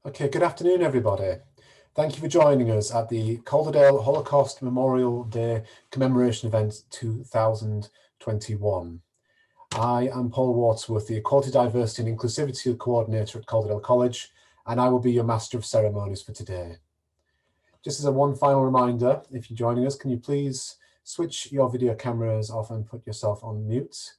Okay, good afternoon, everybody. Thank you for joining us at the Calderdale Holocaust Memorial Day Commemoration Event 2021. I am Paul Waterworth, the Equality, Diversity and Inclusivity Coordinator at Calderdale College, and I will be your Master of Ceremonies for today. Just as a one final reminder, if you're joining us, can you please switch your video cameras off and put yourself on mute?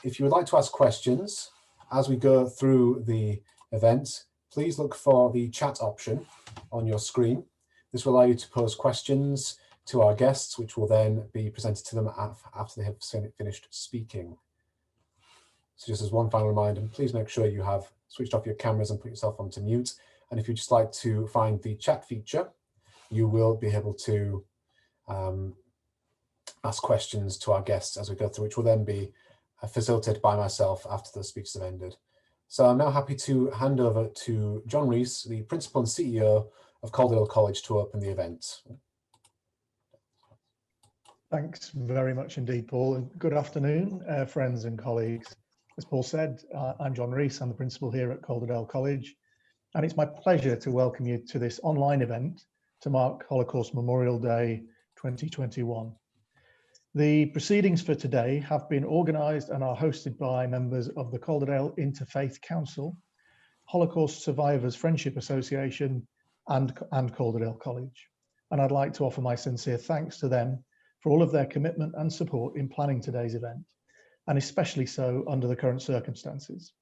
If you would like to ask questions as we go through the event, please look for the chat option on your screen. This will allow you to pose questions to our guests, which will then be presented to them after they have finished speaking. So just as one final reminder, please make sure you have switched off your cameras and put yourself onto mute. And if you'd just like to find the chat feature, you will be able to ask questions to our guests as we go through, which will then be facilitated by myself after the speeches have ended. So I'm now happy to hand over to John Rees, the Principal and CEO of Calderdale College, to open the event. Thanks very much indeed, Paul, and good afternoon, friends and colleagues. As Paul said, I'm John Rees, I'm the Principal here at Calderdale College, and it's my pleasure to welcome you to this online event to mark Holocaust Memorial Day 2021. The proceedings for today have been organised and are hosted by members of the Calderdale Interfaith Council, Holocaust Survivors Friendship Association and Calderdale College. And I'd like to offer my sincere thanks to them for all of their commitment and support in planning today's event, and especially so under the current circumstances.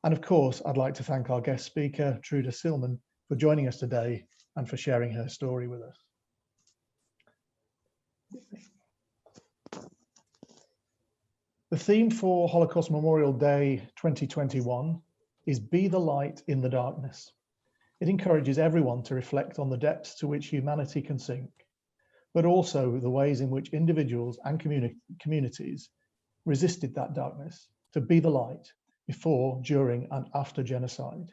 And of course, I'd like to thank our guest speaker, Trude Silman, for joining us today and for sharing her story with us. The theme for Holocaust Memorial Day 2021 is Be the Light in the Darkness. It encourages everyone to reflect on the depths to which humanity can sink, but also the ways in which individuals and communities resisted that darkness to be the light before, during, and after genocide.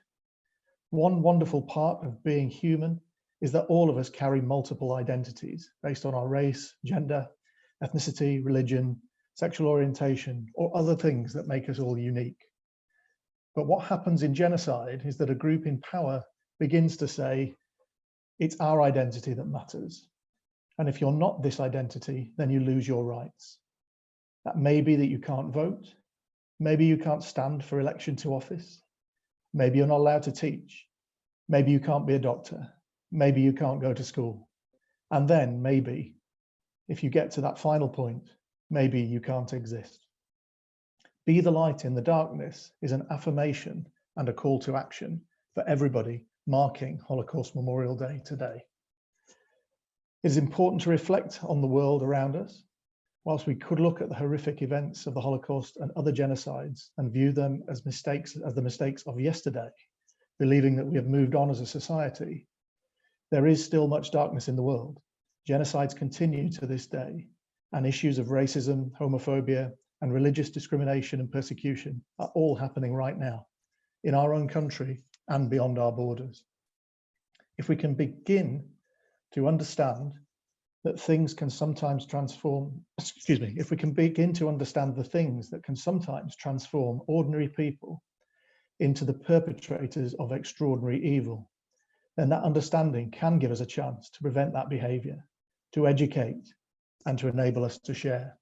One wonderful part of being human is that all of us carry multiple identities based on our race, gender, ethnicity, religion, sexual orientation, or other things that make us all unique. But what happens in genocide is that a group in power begins to say, it's our identity that matters. And if you're not this identity, then you lose your rights. That may be that you can't vote. Maybe you can't stand for election to office. Maybe you're not allowed to teach. Maybe you can't be a doctor. Maybe you can't go to school. And then maybe, if you get to that final point, maybe you can't exist. Be the light in the darkness is an affirmation and a call to action for everybody marking Holocaust Memorial Day today. It is important to reflect on the world around us. Whilst we could look at the horrific events of the Holocaust and other genocides and view them as the mistakes of yesterday, believing that we have moved on as a society, there is still much darkness in the world. Genocides continue to this day, and issues of racism, homophobia, and religious discrimination and persecution are all happening right now in our own country and beyond our borders. If we can begin to understand that things can sometimes transform, if we can begin to understand the things that can sometimes transform ordinary people into the perpetrators of extraordinary evil, then that understanding can give us a chance to prevent that behavior, to educate, and to enable us to share.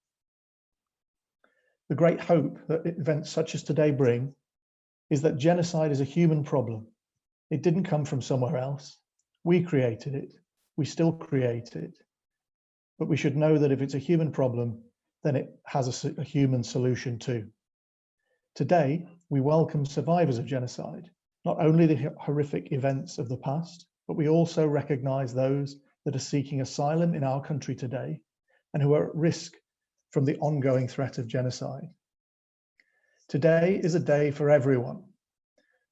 The great hope that events such as today bring is that genocide is a human problem. It didn't come from somewhere else. We created it. We still create it. But we should know that if it's a human problem, then it has a human solution too. Today, we welcome survivors of genocide, not only the horrific events of the past, but we also recognize those that are seeking asylum in our country today and who are at risk from the ongoing threat of genocide. Today is a day for everyone,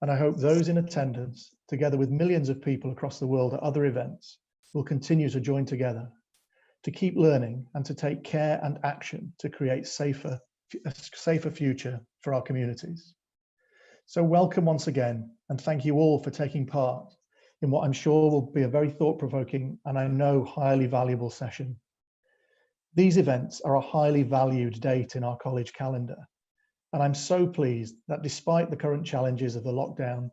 and I hope those in attendance, together with millions of people across the world at other events, will continue to join together to keep learning and to take care and action to create a safer future for our communities. So welcome once again, and thank you all for taking part in what I'm sure will be a very thought-provoking and I know highly valuable session. These events are a highly valued date in our college calendar, and I'm so pleased that despite the current challenges of the lockdown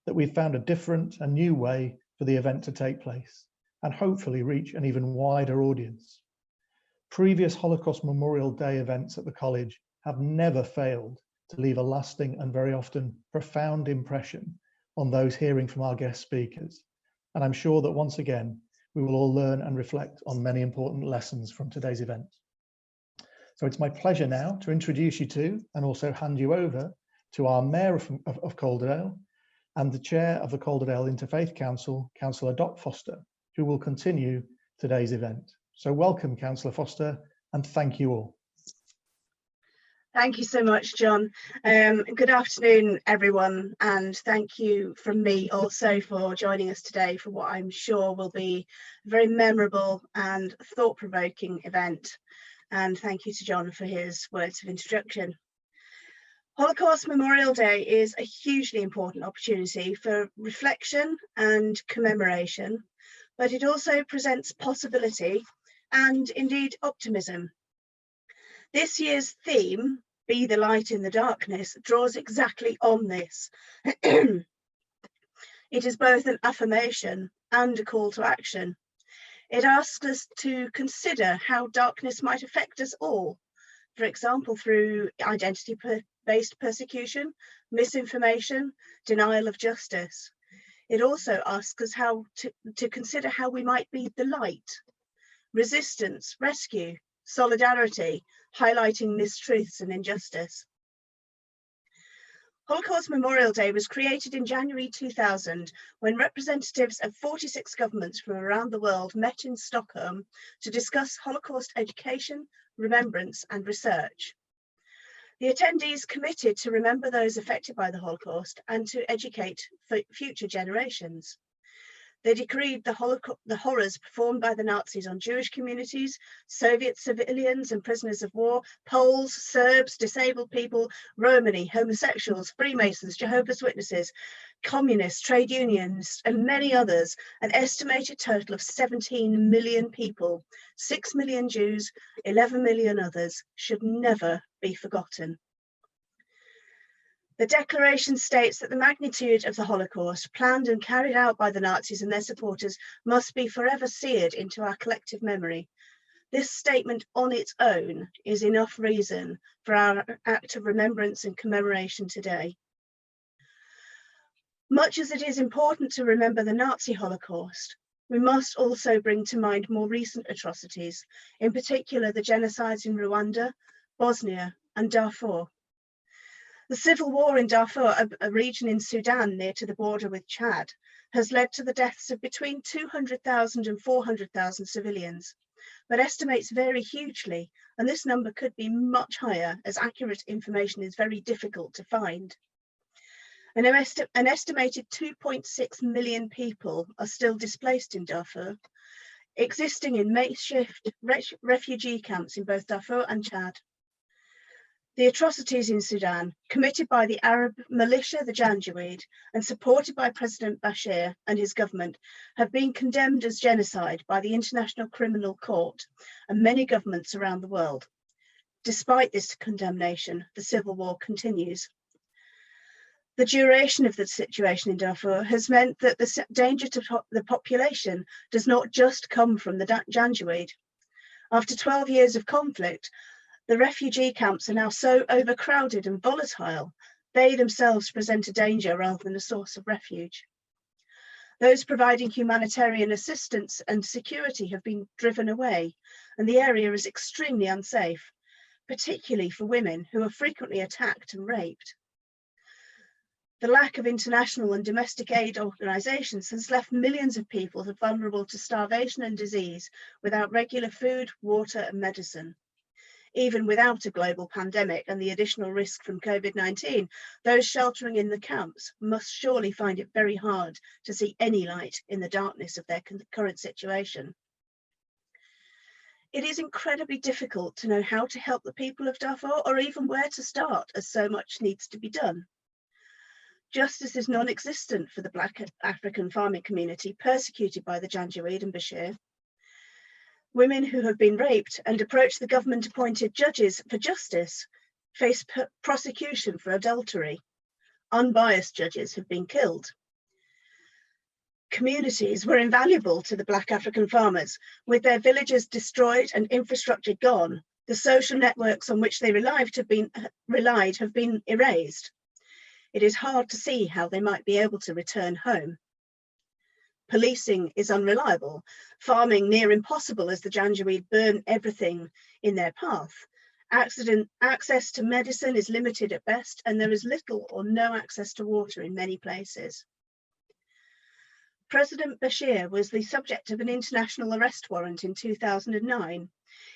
that we've found a different and new way for the event to take place and hopefully reach an even wider audience. Previous Holocaust Memorial Day events at the college have never failed to leave a lasting and very often profound impression on those hearing from our guest speakers. And I'm sure that once again, we will all learn and reflect on many important lessons from today's event. So it's my pleasure now to introduce you to and also hand you over to our Mayor of Calderdale and the Chair of the Calderdale Interfaith Council, Councillor Dot Foster, who will continue today's event. So welcome, Councillor Foster, and thank you all. Thank you so much, John. Good afternoon, everyone, and thank you from me also for joining us today for what I'm sure will be a very memorable and thought-provoking event. And thank you to John for his words of introduction. Holocaust Memorial Day is a hugely important opportunity for reflection and commemoration, but it also presents possibility and indeed optimism. This year's theme, Be the Light in the Darkness, draws exactly on this. It is both an affirmation and a call to action. It asks us to consider how darkness might affect us all, for example, through identity-based persecution, misinformation, denial of justice. It also asks us how to consider how we might be the light, resistance, rescue, solidarity, highlighting mistruths and injustice. Holocaust Memorial Day was created in January 2000 when representatives of 46 governments from around the world met in Stockholm to discuss Holocaust education, remembrance and research. The attendees committed to remember those affected by the Holocaust and to educate for future generations. They decreed the horrors performed by the Nazis on Jewish communities, Soviet civilians and prisoners of war, Poles, Serbs, disabled people, Romani, homosexuals, Freemasons, Jehovah's Witnesses, communists, trade unions, and many others, an estimated total of 17 million people, 6 million Jews, 11 million others, should never be forgotten. The declaration states that the magnitude of the Holocaust, planned and carried out by the Nazis and their supporters, must be forever seared into our collective memory. This statement on its own is enough reason for our act of remembrance and commemoration today. Much as it is important to remember the Nazi Holocaust, we must also bring to mind more recent atrocities, in particular the genocides in Rwanda, Bosnia and Darfur. The civil war in Darfur, a region in Sudan near to the border with Chad, has led to the deaths of between 200,000 and 400,000 civilians, but estimates vary hugely, and this number could be much higher as accurate information is very difficult to find. An estimated 2.6 million people are still displaced in Darfur, existing in makeshift refugee camps in both Darfur and Chad. The atrocities in Sudan, committed by the Arab militia, the Janjaweed, and supported by President Bashir and his government, have been condemned as genocide by the International Criminal Court and many governments around the world. Despite this condemnation, the civil war continues. The duration of the situation in Darfur has meant that the danger to the population does not just come from the Janjaweed. After 12 years of conflict, the refugee camps are now so overcrowded and volatile, they themselves present a danger rather than a source of refuge. Those providing humanitarian assistance and security have been driven away, and the area is extremely unsafe, particularly for women who are frequently attacked and raped. The lack of international and domestic aid organisations has left millions of people vulnerable to starvation and disease without regular food, water and medicine. Even without a global pandemic and the additional risk from COVID-19, those sheltering in the camps must surely find it very hard to see any light in the darkness of their current situation. It is incredibly difficult to know how to help the people of Darfur or even where to start, as so much needs to be done. Justice is non-existent for the Black African farming community persecuted by the Janjaweed and Bashir. Women who have been raped and approach the government-appointed judges for justice face prosecution for adultery. Unbiased judges have been killed. communities were invaluable to the Black African farmers. With their villages destroyed and infrastructure gone, the social networks on which they relied have been erased. It is hard to see how they might be able to return home. Policing is unreliable, farming near impossible as the Janjaweed burn everything in their path. Access to medicine is limited at best, and there is little or no access to water in many places. President Bashir was the subject of an international arrest warrant in 2009.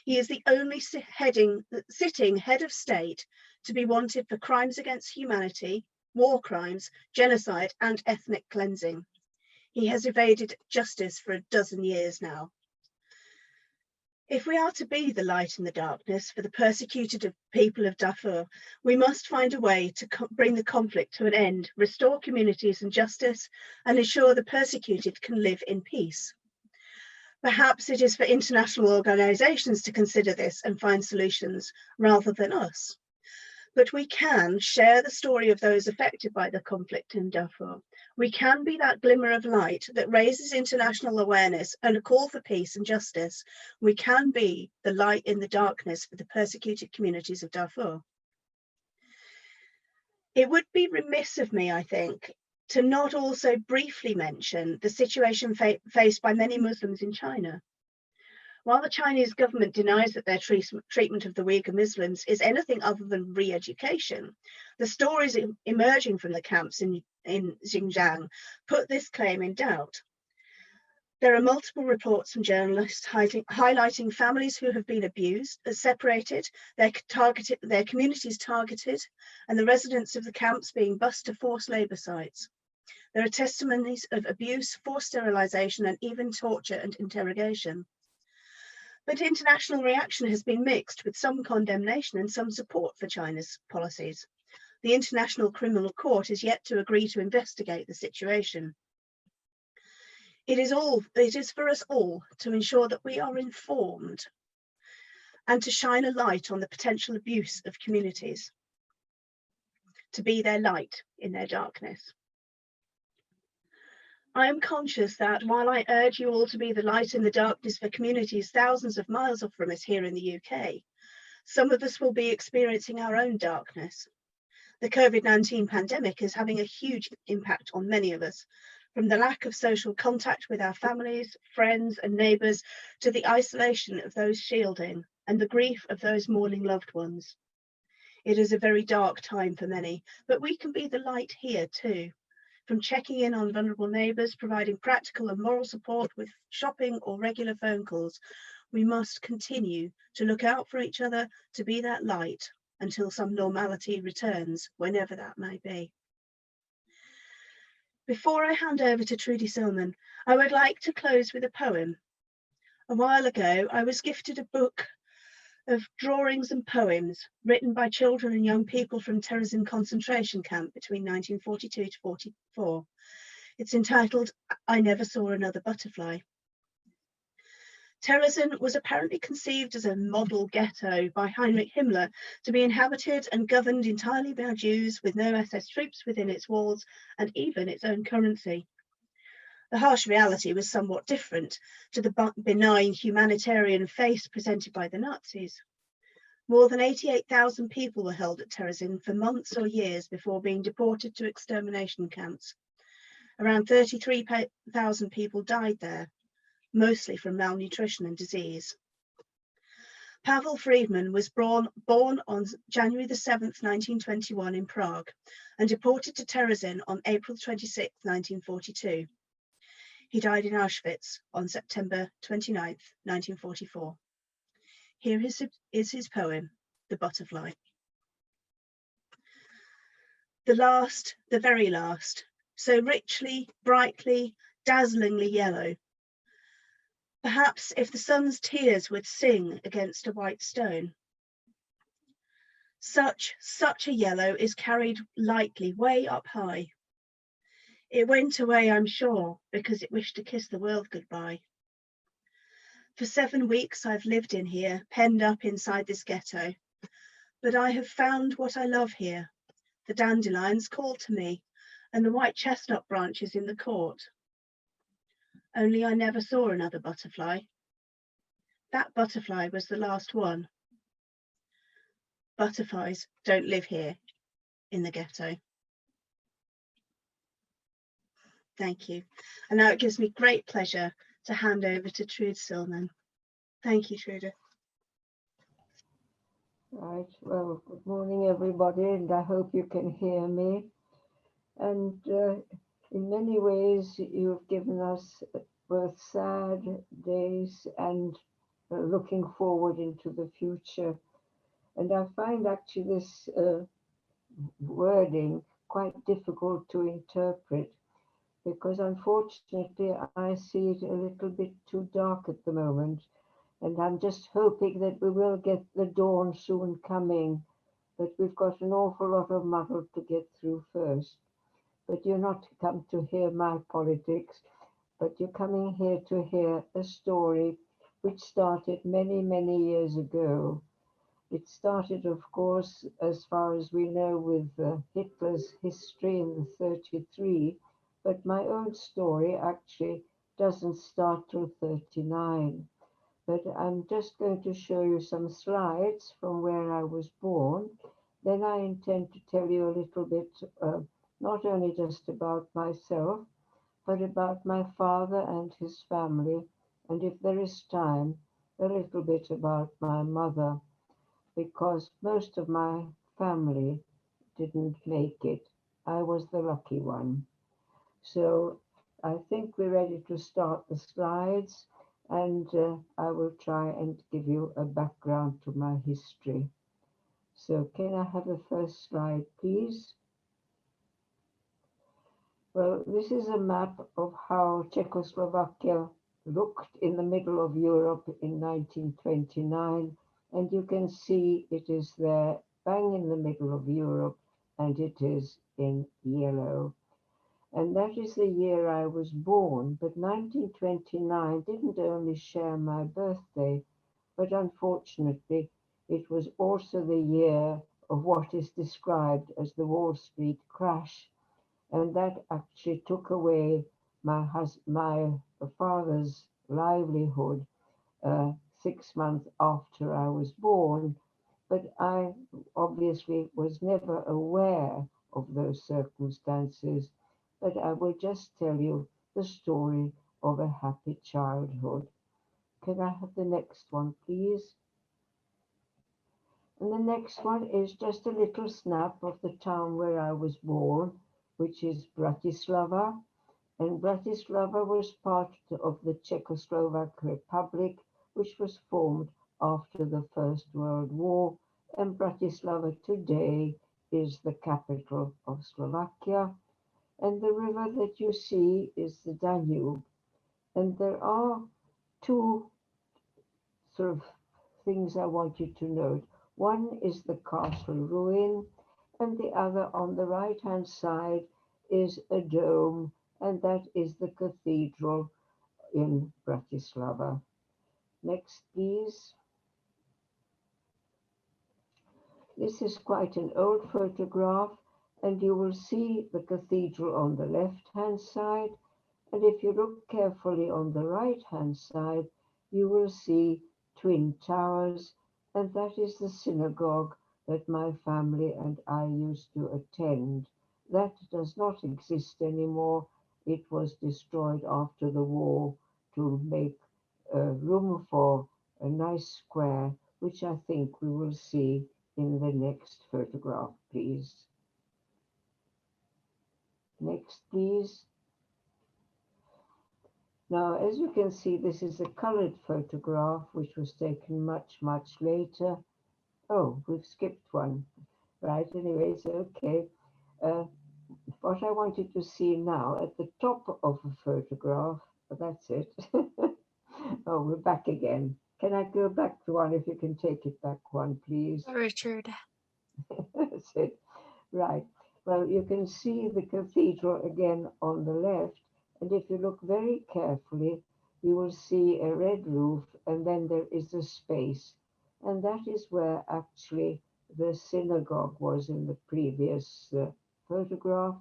He is the only sitting head of state to be wanted for crimes against humanity, war crimes, genocide, and ethnic cleansing. He has evaded justice for 12 years now. If we are to be the light in the darkness for the persecuted people of Darfur, we must find a way to bring the conflict to an end, restore communities and justice, and ensure the persecuted can live in peace. Perhaps it is for international organisations to consider this and find solutions rather than us. But we can share the story of those affected by the conflict in Darfur. We can be that glimmer of light that raises international awareness and a call for peace and justice. We can be the light in the darkness for the persecuted communities of Darfur. It would be remiss of me, I think, to not also briefly mention the situation faced by many Muslims in China. While the Chinese government denies that their treatment of the Uyghur Muslims is anything other than re-education, the stories emerging from the camps in Xinjiang put this claim in doubt. There are multiple reports from journalists highlighting families who have been abused, separated, their communities targeted, and the residents of the camps being bused to forced labour sites. There are testimonies of abuse, forced sterilisation, and even torture and interrogation. But international reaction has been mixed, with some condemnation and some support for China's policies. The International Criminal Court is yet to agree to investigate the situation. It is for us all to ensure that we are informed and to shine a light on the potential abuse of communities, to be their light in their darkness. I am conscious that while I urge you all to be the light in the darkness for communities thousands of miles off from us here in the UK, some of us will be experiencing our own darkness. The COVID-19 pandemic is having a huge impact on many of us, from the lack of social contact with our families, friends and neighbours, to the isolation of those shielding and the grief of those mourning loved ones. It is a very dark time for many, but we can be the light here too. From checking in on vulnerable neighbours, providing practical and moral support with shopping or regular phone calls, we must continue to look out for each other, to be that light until some normality returns, whenever that may be. Before I hand over to Trude Silman, I would like to close with a poem. A while ago, I was gifted a book of drawings and poems written by children and young people from Terezin concentration camp between 1942 to 44. It's entitled, I Never Saw Another Butterfly. Terezin was apparently conceived as a model ghetto by Heinrich Himmler to be inhabited and governed entirely by Jews, with no SS troops within its walls and even its own currency. The harsh reality was somewhat different to the benign humanitarian face presented by the Nazis. More than 88,000 people were held at Terezin for months or years before being deported to extermination camps. Around 33,000 people died there, mostly from malnutrition and disease. Pavel Friedman was born on January the 7th, 1921 in Prague and deported to Terezin on April 26, 1942. He died in Auschwitz on September 29th, 1944. Here is his poem, The Butterfly. The last, the very last, so richly, brightly, dazzlingly yellow. Perhaps if the sun's tears would sing against a white stone. Such a yellow is carried lightly way up high. It went away, I'm sure, because it wished to kiss the world goodbye. For 7 weeks I've lived in here, penned up inside this ghetto, but I have found what I love here. The dandelions call to me, and the white chestnut branches in the court. only I never saw another butterfly. That butterfly was the last one. Butterflies don't live here in the ghetto. Thank you. And now it gives me great pleasure to hand over to Trude Silman. Thank you, Trude. Right, well, good morning everybody, and I hope you can hear me. And in many ways you've given us both sad days and looking forward into the future. And I find actually this wording quite difficult to interpret, because unfortunately I see it a little bit too dark at the moment. And I'm just hoping that we will get the dawn soon coming, but we've got an awful lot of muddle to get through first. But you're not come to hear my politics, but you're coming here to hear a story which started many, many years ago. It started, of course, as far as we know, with Hitler's history in 1933, but my own story actually doesn't start till 1939. But I'm just going to show you some slides from where I was born. Then I intend to tell you a little bit, not only just about myself, but about my father and his family, and if there is time, a little bit about my mother, because most of my family didn't make it. I was the lucky one. So I think we're ready to start the slides, and I will try and give you a background to my history. So can I have the first slide, please? Well, this is a map of how Czechoslovakia looked in the middle of Europe in 1929, and you can see it is there, bang in the middle of Europe, and it is in yellow. And that is the year I was born, but 1929 didn't only share my birthday, but unfortunately it was also the year of what is described as the Wall Street crash, and that actually took away my father's livelihood 6 months after I was born, but I obviously was never aware of those circumstances. But I will just tell you the story of a happy childhood. Can I have the next one, please? And the next one is just a little snap of the town where I was born, which is Bratislava. And Bratislava was part of the Czechoslovak Republic, which was formed after the First World War. And Bratislava today is the capital of Slovakia. And the river that you see is the Danube. And there are two sort of things I want you to note. One is the castle ruin, and the other on the right-hand side is a dome, and that is the cathedral in Bratislava. Next, please. This is quite an old photograph, and you will see the cathedral on the left-hand side. And if you look carefully on the right-hand side, you will see twin towers, and that is the synagogue that my family and I used to attend. That does not exist anymore. It was destroyed after the war to make room for a nice square, which I think we will see in the next photograph, please. Next, please. Now, as you can see, this is a colored photograph, which was taken much, much later. Oh, we've skipped one. Right, anyways, okay. What I wanted to see now, at the top of the photograph, that's it. Oh, we're back again. Can I go back to one, if you can take it back one, please? Richard. That's it. Right. Well, you can see the cathedral again on the left. And if you look very carefully, you will see a red roof, and then there is a space. And that is where actually the synagogue was in the previous photograph.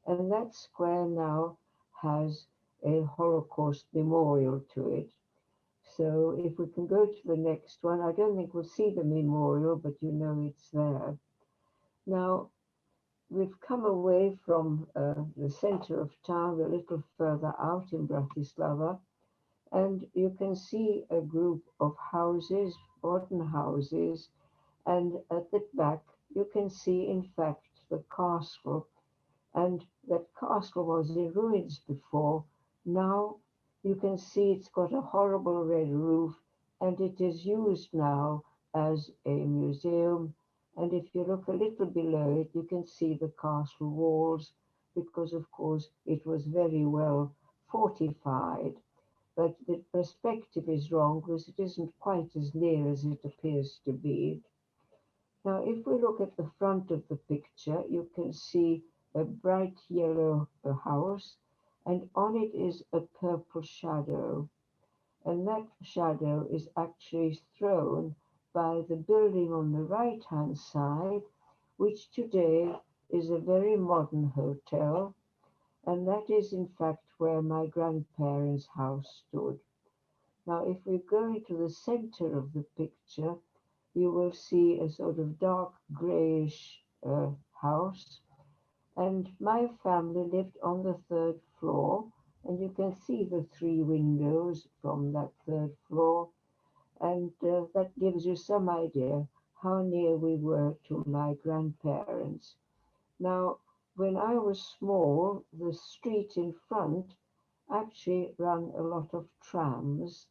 And that square now has a Holocaust memorial to it. So if we can go to the next one, I don't think we'll see the memorial, but you know it's there. Now, we've come away from the center of town a little further out in Bratislava, and you can see a group of houses, modern houses, and at the back you can see in fact the castle, and that castle was in ruins before. Now you can see it's got a horrible red roof, and it is used now as a museum. And if you look a little below it, you can see the castle walls, because of course it was very well fortified. But the perspective is wrong because it isn't quite as near as it appears to be. Now, if we look at the front of the picture, you can see a bright yellow house, and on it is a purple shadow. And that shadow is actually thrown by the building on the right-hand side, which today is a very modern hotel. And that is, in fact, where my grandparents' house stood. Now, if we go into the center of the picture, you will see a sort of dark grayish house. And my family lived on the third floor, and you can see the three windows from that third floor. And that gives you some idea how near we were to my grandparents. Now, when I was small, the street in front actually ran a lot of trams,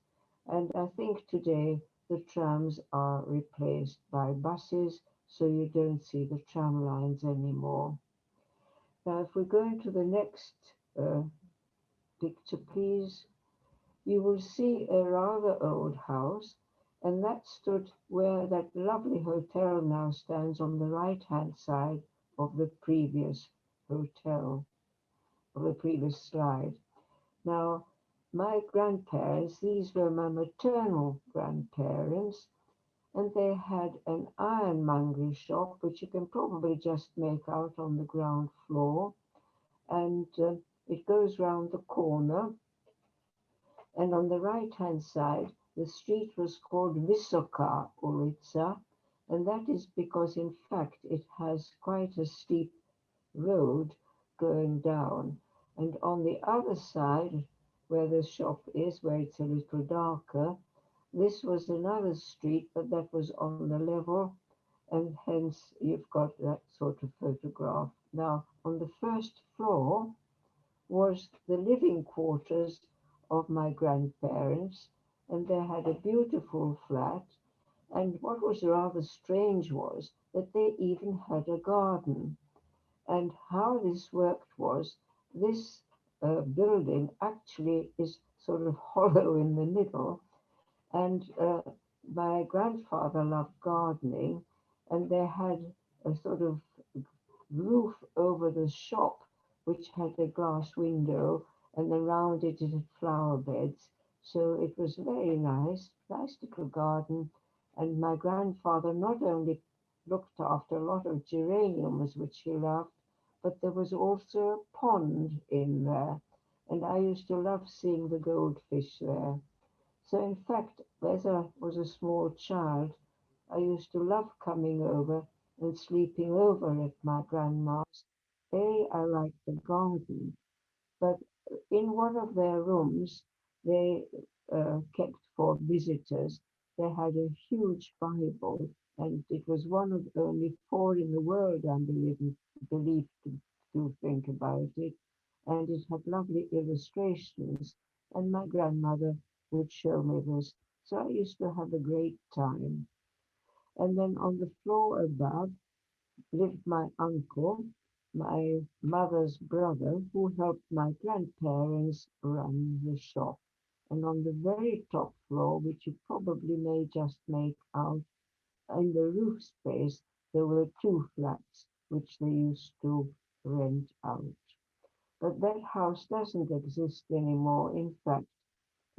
and I think today the trams are replaced by buses, so you don't see the tram lines anymore. Now, if we go into the next picture, please, you will see a rather old house, and that stood where that lovely hotel now stands on the right-hand side of the previous hotel, of the previous slide. Now, my grandparents, these were my maternal grandparents, and they had an ironmongery shop, which you can probably just make out on the ground floor. And it goes round the corner. And on the right-hand side, the street was called Vysoká ulica, and that is because, in fact, it has quite a steep road going down. And on the other side, where the shop is, where it's a little darker, this was another street, but that was on the level, and hence you've got that sort of photograph. Now, on the first floor was the living quarters of my grandparents, and they had a beautiful flat. And what was rather strange was that they even had a garden. And how this worked was this building actually is sort of hollow in the middle. And my grandfather loved gardening, and they had a sort of roof over the shop, which had a glass window, and around it had flower beds. So it was very nice, nice little garden. And my grandfather not only looked after a lot of geraniums, which he loved, but there was also a pond in there. And I used to love seeing the goldfish there. So in fact, as I was a small child, I used to love coming over and sleeping over at my grandma's. I liked the garden, but in one of their rooms, they kept for visitors. They had a huge Bible, and it was one of only four in the world, I believe to think about it. And it had lovely illustrations, and my grandmother would show me this. So I used to have a great time. And then on the floor above lived my uncle, my mother's brother, who helped my grandparents run the shop. And on the very top floor, which you probably may just make out, in the roof space, there were two flats which they used to rent out. But that house doesn't exist anymore. In fact,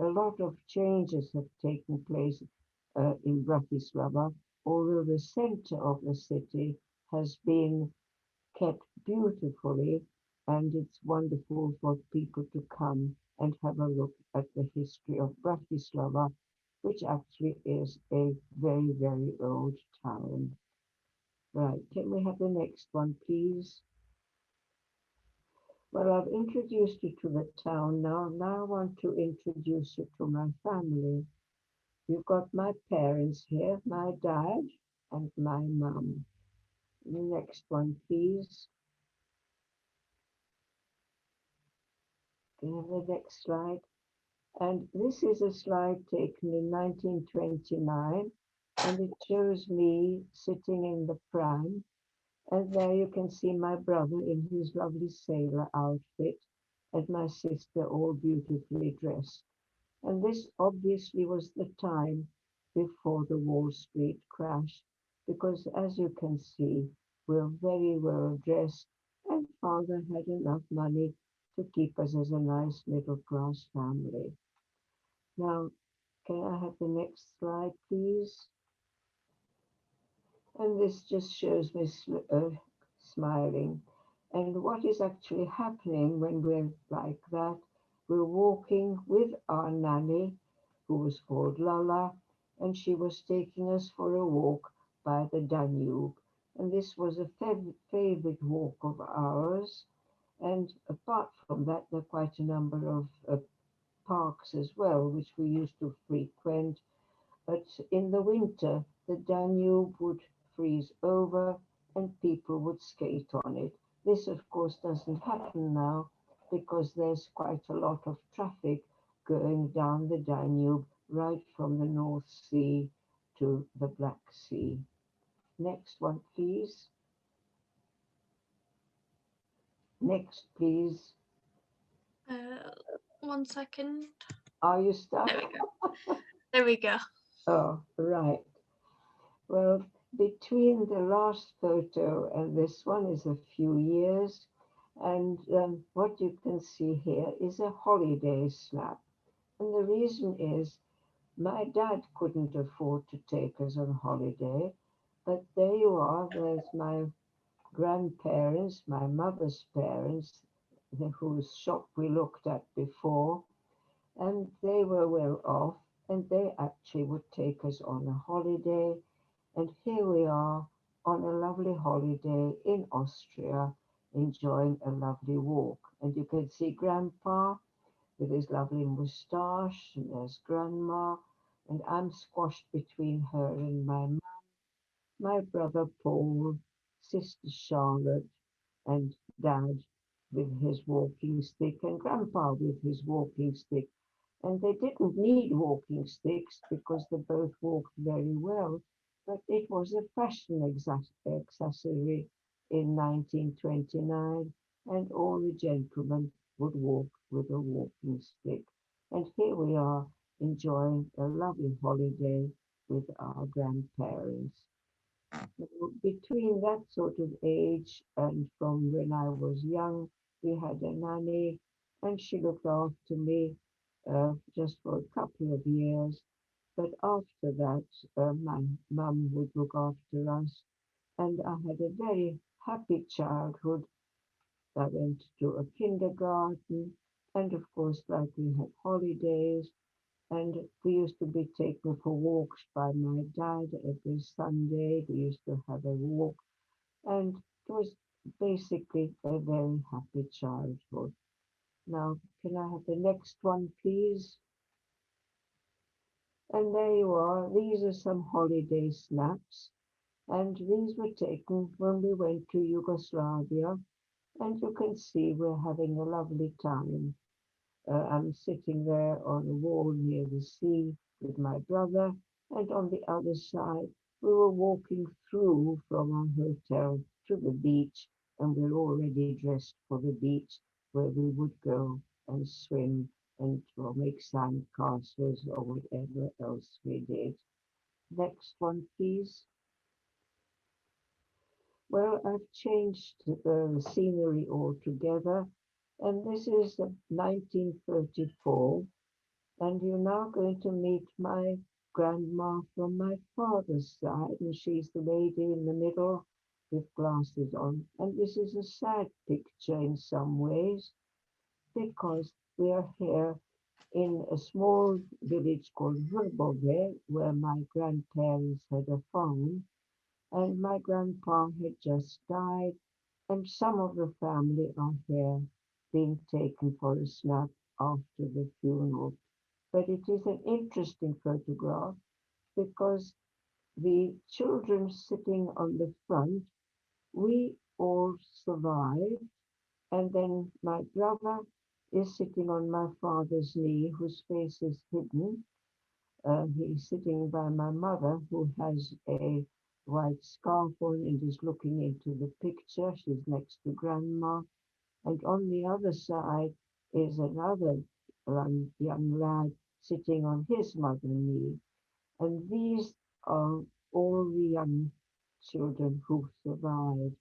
a lot of changes have taken place in Bratislava, although the center of the city has been kept beautifully, and it's wonderful for people to come and have a look at the history of Bratislava, which actually is a very, very old town. Right, can we have the next one, please? Well, I've introduced you to the town now. Now I want to introduce you to my family. You've got my parents here, my dad and my mum. The next one, please. Can you have the next slide? And this is a slide taken in 1929, and it shows me sitting in the pram. And there you can see my brother in his lovely sailor outfit and my sister all beautifully dressed. And this obviously was the time before the Wall Street crash, because as you can see, we're very well dressed and father had enough money to keep us as a nice middle class family. Now, can I have the next slide, please? And this just shows me smiling. And what is actually happening when we're like that? We're walking with our nanny, who was called Lala, and she was taking us for a walk by the Danube. And this was a favorite walk of ours. And apart from that, there are quite a number of parks as well, which we used to frequent. But in the winter, the Danube would freeze over and people would skate on it. This, of course, doesn't happen now because there's quite a lot of traffic going down the Danube right from the North Sea to the Black Sea. Next one, please. Next, please. 1 second. Are you stuck? There we go. There we go. Oh, right. Well, between the last photo and this one is a few years. And what you can see here is a holiday snap. And the reason is my dad couldn't afford to take us on holiday. But there you are, there's my grandparents, my mother's parents, whose shop we looked at before. And they were well off and they actually would take us on a holiday. And here we are on a lovely holiday in Austria, enjoying a lovely walk. And you can see Grandpa with his lovely moustache, and there's Grandma, and I'm squashed between her and my mum, my brother Paul, sister Charlotte, and Dad with his walking stick, and Grandpa with his walking stick. And they didn't need walking sticks because they both walked very well, but it was a fashion accessory in 1929, and all the gentlemen would walk with a walking stick. And here we are enjoying a lovely holiday with our grandparents. Between that sort of age and from when I was young, we had a nanny and she looked after me just for a couple of years. But after that, my mum would look after us, and I had a very happy childhood. I went to a kindergarten, and of course, like we had holidays, and we used to be taken for walks by my dad every Sunday. We used to have a walk, and it was basically a very happy childhood. Now, can I have the next one, please? And there you are. These are some holiday snaps. And these were taken when we went to Yugoslavia. And you can see we're having a lovely time. I'm sitting there on a wall near the sea with my brother. And on the other side, we were walking through from our hotel to the beach. And we're already dressed for the beach where we would go and swim and make sand castles or whatever else we did. Next one, please. Well, I've changed the scenery altogether, and this is 1934, and you're now going to meet my grandma from my father's side, and she's the lady in the middle with glasses on. And this is a sad picture in some ways, because we are here in a small village called Barber, where my grandparents had a farm, and my grandpa had just died, and some of the family are here being taken for a snap after the funeral. But it is an interesting photograph because the children sitting on the front, we all survived, and then my brother is sitting on my father's knee, whose face is hidden. He's sitting by my mother, who has a white scarf on and is looking into the picture. She's next to grandma. And on the other side is another young lad sitting on his mother's knee. And these are all the young children who survived.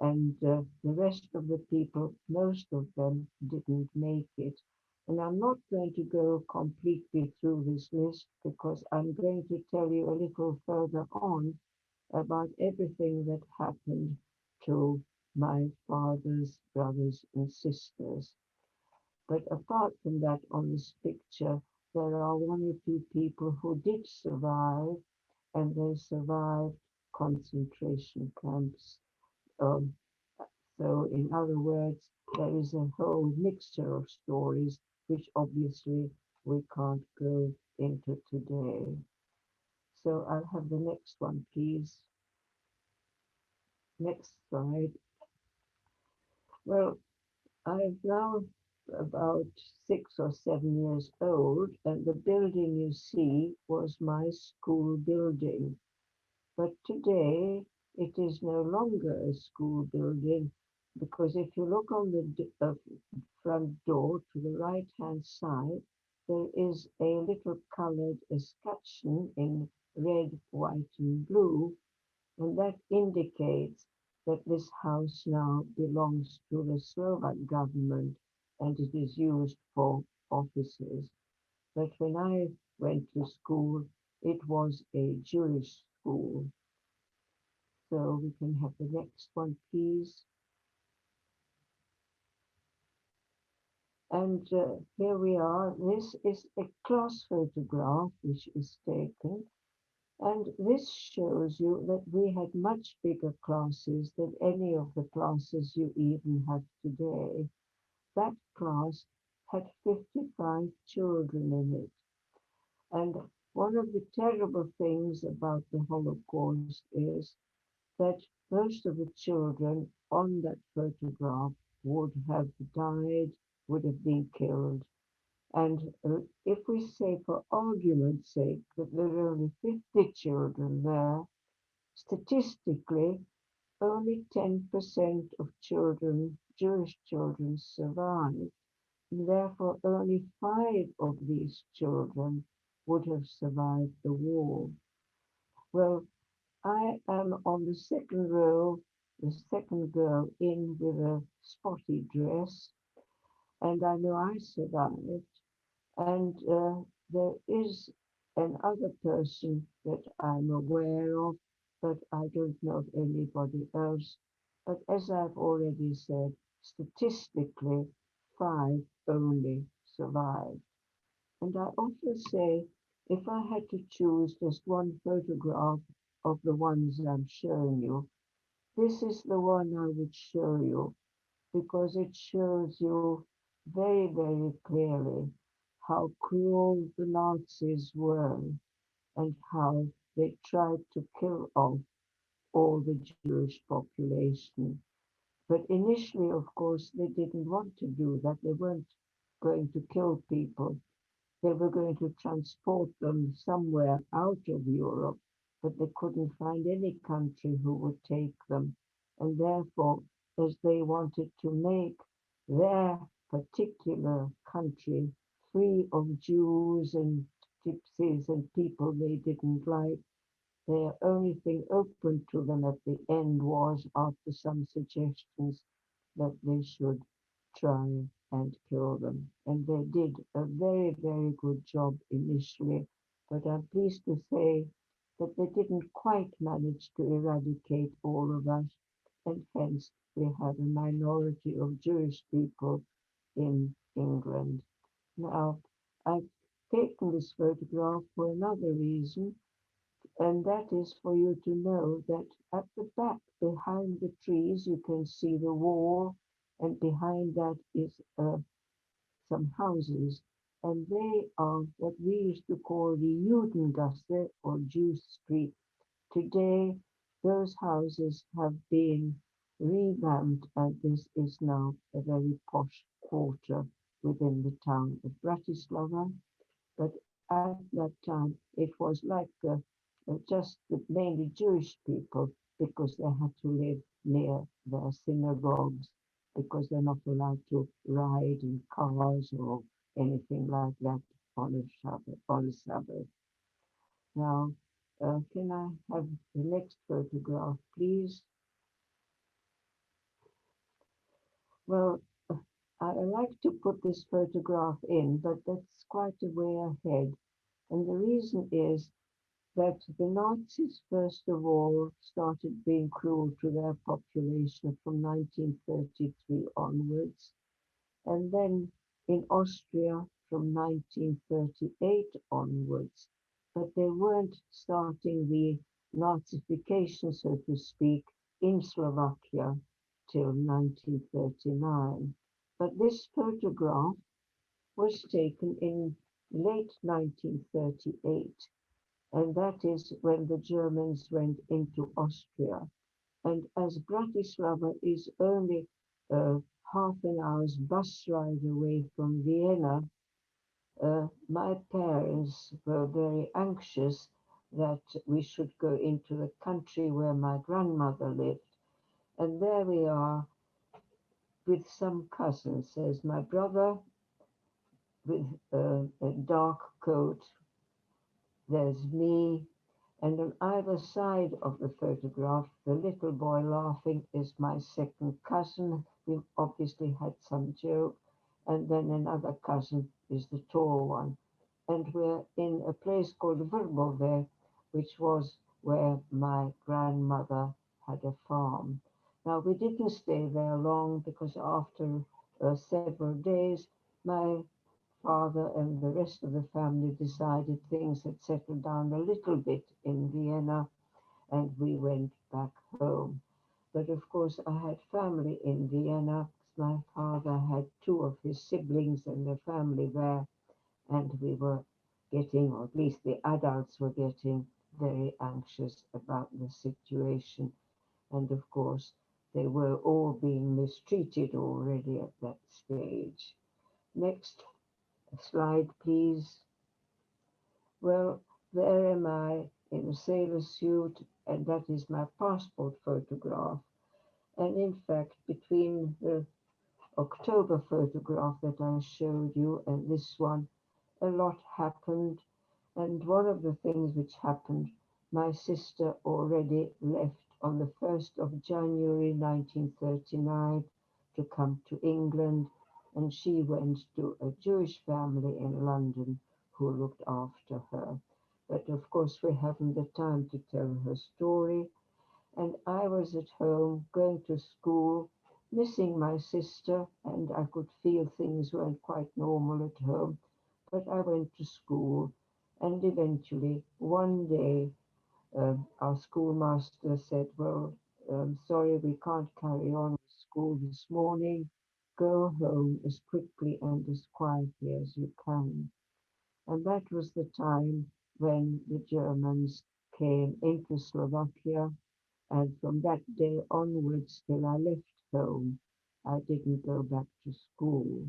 And the rest of the people, most of them didn't make it. And I'm not going to go completely through this list because I'm going to tell you a little further on about everything that happened to my father's brothers and sisters. But apart from that, on this picture, there are one or two people who did survive, and they survived concentration camps. Um, so, in other words, there is a whole mixture of stories which obviously we can't go into today. So, I'll have the next one, please. Next slide. Well, I'm now about 6 or 7 years old, and the building you see was my school building. But today it is no longer a school building because if you look on the front door to the right hand side, there is a little colored escutcheon in red, white, and blue, and that indicates that this house now belongs to the Slovak government and it is used for offices. But when I went to school, it was a Jewish school. So we can have the next one, please. And here we are. This is a class photograph which is taken. And this shows you that we had much bigger classes than any of the classes you even have today. That class had 55 children in it. And one of the terrible things about the Holocaust is that most of the children on that photograph would have died, would have been killed. And if we say, for argument's sake, that there are only 50 children there, statistically, only 10% of children, Jewish children, survive. And therefore, only 5 of these children would have survived the war. Well, I am on the second row, the second girl in with a spotty dress, and I know I survived. And there is another person that I'm aware of, but I don't know of anybody else. But as I've already said, statistically, 5 only survived. And I often say, if I had to choose just one photograph of the ones I'm showing you, this is the one I would show you because it shows you very, very clearly how cruel the Nazis were and how they tried to kill off all the Jewish population. But initially, of course, they didn't want to do that. They weren't going to kill people. They were going to transport them somewhere out of Europe, but they couldn't find any country who would take them. And therefore, as they wanted to make their particular country free of Jews and gypsies and people they didn't like, the only thing open to them at the end was, after some suggestions, that they should try and kill them. And they did a very, very good job initially, but I'm pleased to say that they didn't quite manage to eradicate all of us, and hence we have a minority of Jewish people in England. Now, I've taken this photograph for another reason, and that is for you to know that at the back, behind the trees, you can see the wall, and behind that is some houses, and they are what we used to call the Judengasse or Jew Street. Today, those houses have been revamped, and this is now a very posh quarter within the town of Bratislava. But at that time, it was like just mainly Jewish people because they had to live near their synagogues because they're not allowed to ride in cars or anything like that on a Sabbath. Now, can I have the next photograph, please? Well, I like to put this photograph in, but that's quite a way ahead. And the reason is that the Nazis, first of all, started being cruel to their population from 1933 onwards. And then in Austria from 1938 onwards. But they weren't starting the Nazification, so to speak, in Slovakia till 1939. But this photograph was taken in late 1938, and that is when the Germans went into Austria. And as Bratislava is only half an hour's bus ride away from Vienna, my parents were very anxious that we should go into the country where my grandmother lived. And there we are with some cousins. There's my brother with a dark coat. There's me. And on either side of the photograph, the little boy laughing is my second cousin. We obviously had some joke. And then another cousin is the tall one. And we're in a place called Barber, which was where my grandmother had a farm. Now, we didn't stay there long because after several days, my father and the rest of the family decided things had settled down a little bit in Vienna, and we went back home. But of course, I had family in Vienna. My father had two of his siblings and their family there, and we were getting, or at least the adults were getting, very anxious about the situation. And of course, they were all being mistreated already at that stage. Next slide, please. Well, there am I in a sailor suit, and that is my passport photograph. And in fact, between the October photograph that I showed you and this one, a lot happened. And one of the things which happened, my sister already left on the 1st of January 1939 to come to England, and she went to a Jewish family in London who looked after her. But of course, we haven't the time to tell her story. And I was at home going to school, missing my sister, and I could feel things weren't quite normal at home. But I went to school, and eventually one day our schoolmaster said, well, sorry, we can't carry on with school this morning. Go home as quickly and as quietly as you can. And that was the time when the Germans came into Slovakia. And from that day onwards till I left home, I didn't go back to school.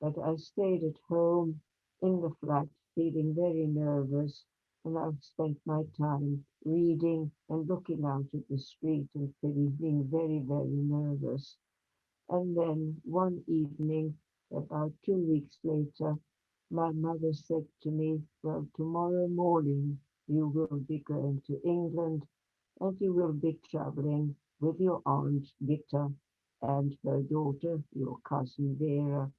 But I stayed at home in the flat, feeling very nervous, and I've spent my time reading and looking out at the street and feeling very, very nervous. And then one evening, about 2 weeks later, my mother said to me, well, tomorrow morning you will be going to England and you will be traveling with your aunt Gitta and her daughter, your cousin Vera,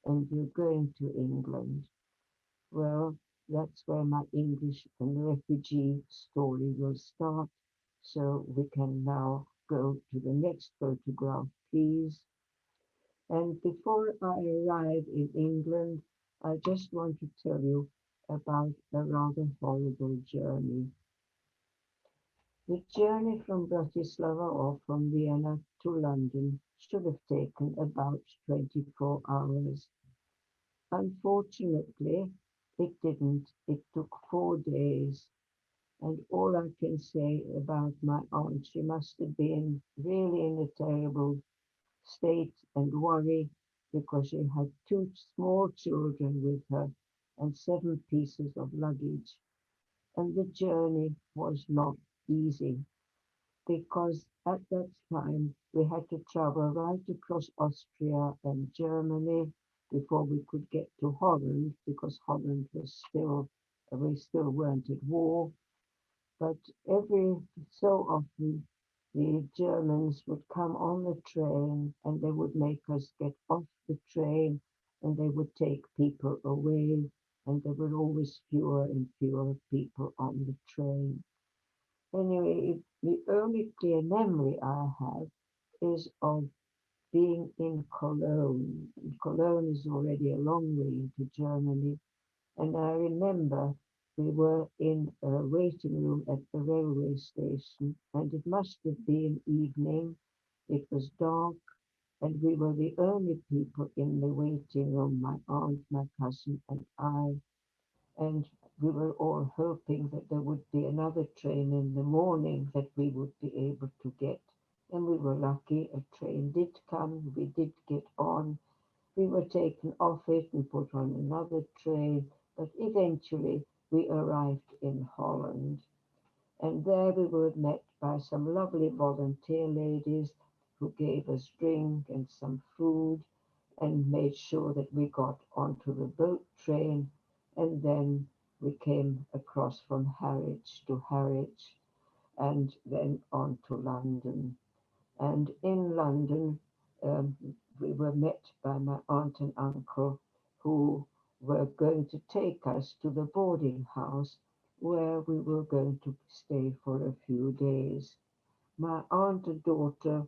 and you're going to England. Well, that's where my English and refugee story will start. So we can now go to the next photograph, please. And before I arrive in England, I just want to tell you about a rather horrible journey. The journey from Bratislava or from Vienna to London should have taken about 24 hours. Unfortunately, it didn't. It took 4 days. And all I can say about my aunt, she must have been really in a terrible state and worry because she had two small children with her and 7 pieces of luggage. And the journey was not easy because at that time we had to travel right across Austria and Germany before we could get to Holland because Holland was still, we still weren't at war. But every so often the Germans would come on the train and they would make us get off the train and they would take people away and there were always fewer and fewer people on the train. Anyway, the only clear memory I have is of being in Cologne. And Cologne is already a long way into Germany. And I remember we were in a waiting room at the railway station, and it must have been evening. It was dark, and we were the only people in the waiting room, my aunt, my cousin, and I. And we were all hoping that there would be another train in the morning that we would be able to get. And we were lucky, a train did come, we did get on. We were taken off it and put on another train, but eventually we arrived in Holland. And there we were met by some lovely volunteer ladies who gave us drink and some food and made sure that we got onto the boat train. And then we came across from Harwich to Harwich and then on to London. And in London, um, we were met by my aunt and uncle who were going to take us to the boarding house where we were going to stay for a few days. My aunt and daughter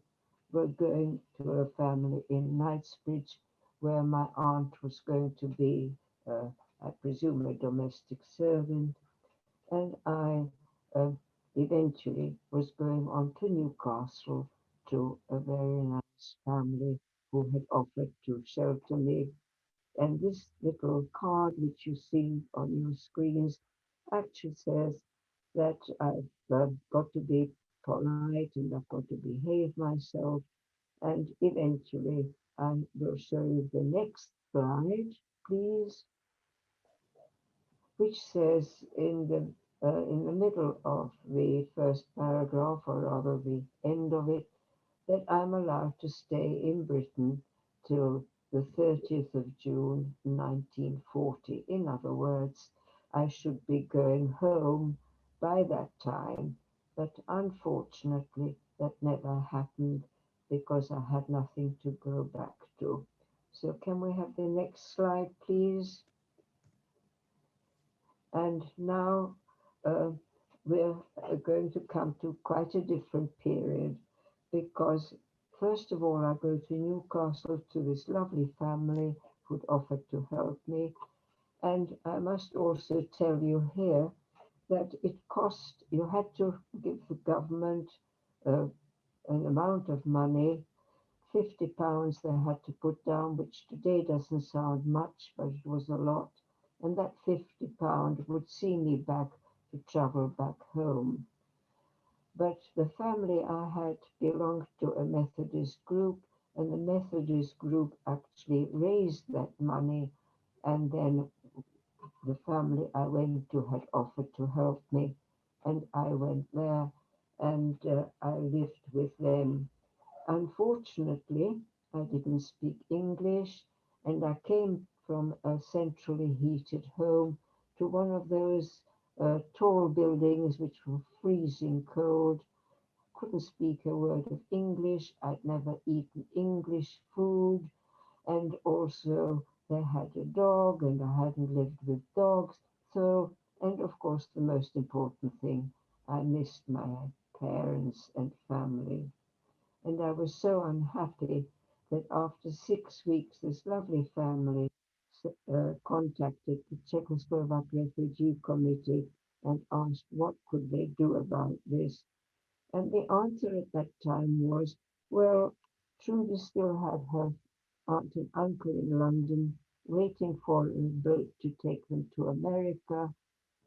were going to a family in Knightsbridge where my aunt was going to be, I presume, a domestic servant, and I uh, eventually was going on to Newcastle to a very nice family who had offered to shelter me. And this little card, which you see on your screens, actually says that I've got to be polite and I've got to behave myself. And eventually, I will show you the next slide, please, which says in the middle of the first paragraph, or rather the end of it, that I'm allowed to stay in Britain till the 30th of June 1940. In other words, I should be going home by that time, but unfortunately that never happened because I had nothing to go back to. So can we have the next slide, please? And now we're going to come to quite a different period because, first of all, I go to Newcastle to this lovely family who'd offered to help me. And I must also tell you here that it cost, you had to give the government an amount of money, £50 they had to put down, which today doesn't sound much, but it was a lot. And that £50 would see me back to travel back home. But the family I had belonged to a Methodist group, and the Methodist group actually raised that money. And then the family I went to had offered to help me, and I went there and I lived with them. Unfortunately, I didn't speak English, and I came from a centrally heated home to one of those tall buildings which were freezing cold. Couldn't speak a word of English. I'd never eaten English food, and also they had a dog, and I hadn't lived with dogs. So, and of course, the most important thing, I missed my parents and family. And I was so unhappy that after 6 weeks, this lovely family contacted the Czechoslovak Refugee Committee and asked what could they do about this. And the answer at that time was, well, Trude still had her aunt and uncle in London waiting for a boat to take them to America.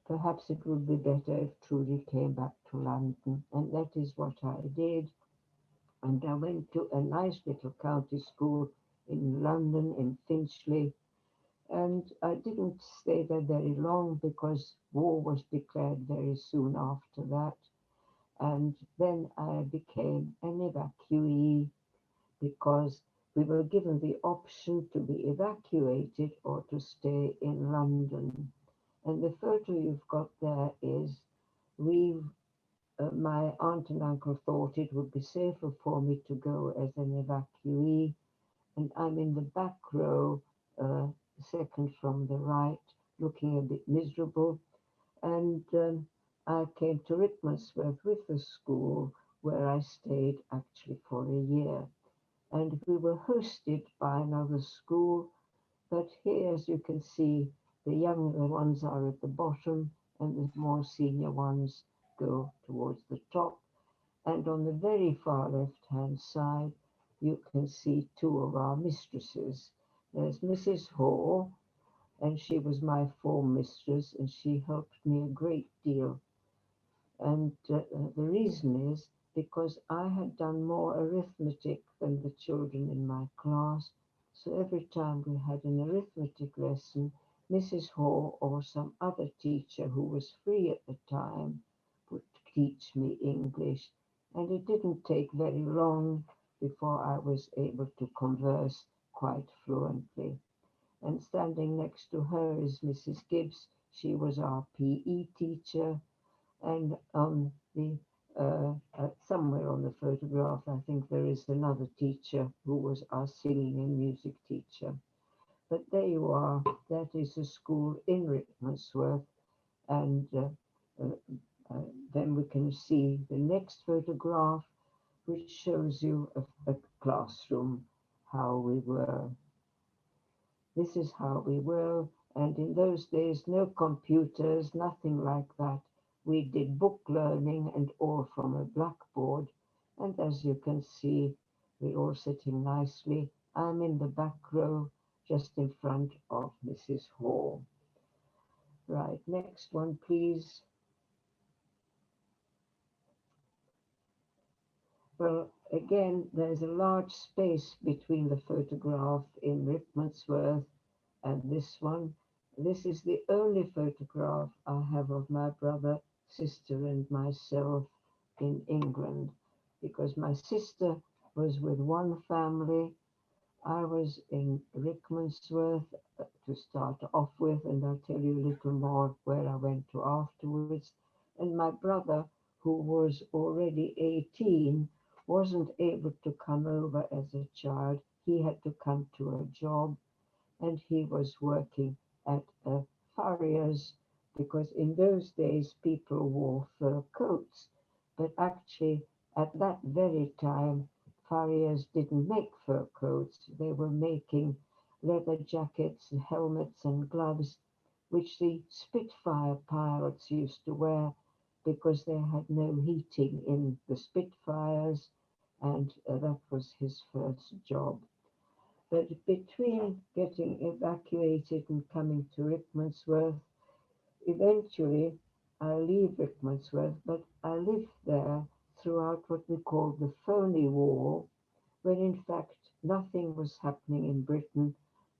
Perhaps it would be better if Trudy came back to London. And that is what I did. And I went to a nice little county school in London, in Finchley. And I didn't stay there very long because war was declared very soon after that. And then I became an evacuee because we were given the option to be evacuated or to stay in London. And the photo you've got there is my aunt and uncle thought it would be safer for me to go as an evacuee. And I'm in the back row, second from the right, looking a bit miserable. And I came to Rickmansworth with the school where I stayed actually for a year. And we were hosted by another school, but here, as you can see, the younger ones are at the bottom and the more senior ones go towards the top. And on the very far left-hand side, you can see two of our mistresses. There's Mrs. Hall, and she was my form mistress, and she helped me a great deal. And the reason is because I had done more arithmetic than the children in my class. So every time we had an arithmetic lesson, Mrs. Hall or some other teacher who was free at the time would teach me English. And it didn't take very long before I was able to converse quite fluently. And standing next to her is Mrs. Gibbs. She was our PE teacher. And on the somewhere on the photograph, I think there is another teacher who was our singing and music teacher. But there you are. That is a school in Rickmansworth, and then we can see the next photograph, which shows you a classroom, how we were. This is how we were, and in those days, no computers, nothing like that. We did book learning and all from a blackboard. And as you can see, we're all sitting nicely. I'm in the back row, just in front of Mrs. Hall. Right, next one, please. Well, again, there's a large space between the photograph in Rickmansworth and this one. This is the only photograph I have of my brother, sister, and myself in England, because my sister was with one family. I was in Rickmansworth to start off with, and I'll tell you a little more where I went to afterwards. And my brother, who was already 18, wasn't able to come over as a child. He had to come to a job, and he was working at a farrier's, because in those days people wore fur coats, but actually at that very time farriers didn't make fur coats. They were making leather jackets, helmets and gloves, which the Spitfire pilots used to wear because they had no heating in the Spitfires, and that was his first job. But between getting evacuated and coming to Rickmansworth, eventually I leave Rickmansworth, but I lived there throughout what we called the phony war, when in fact nothing was happening in Britain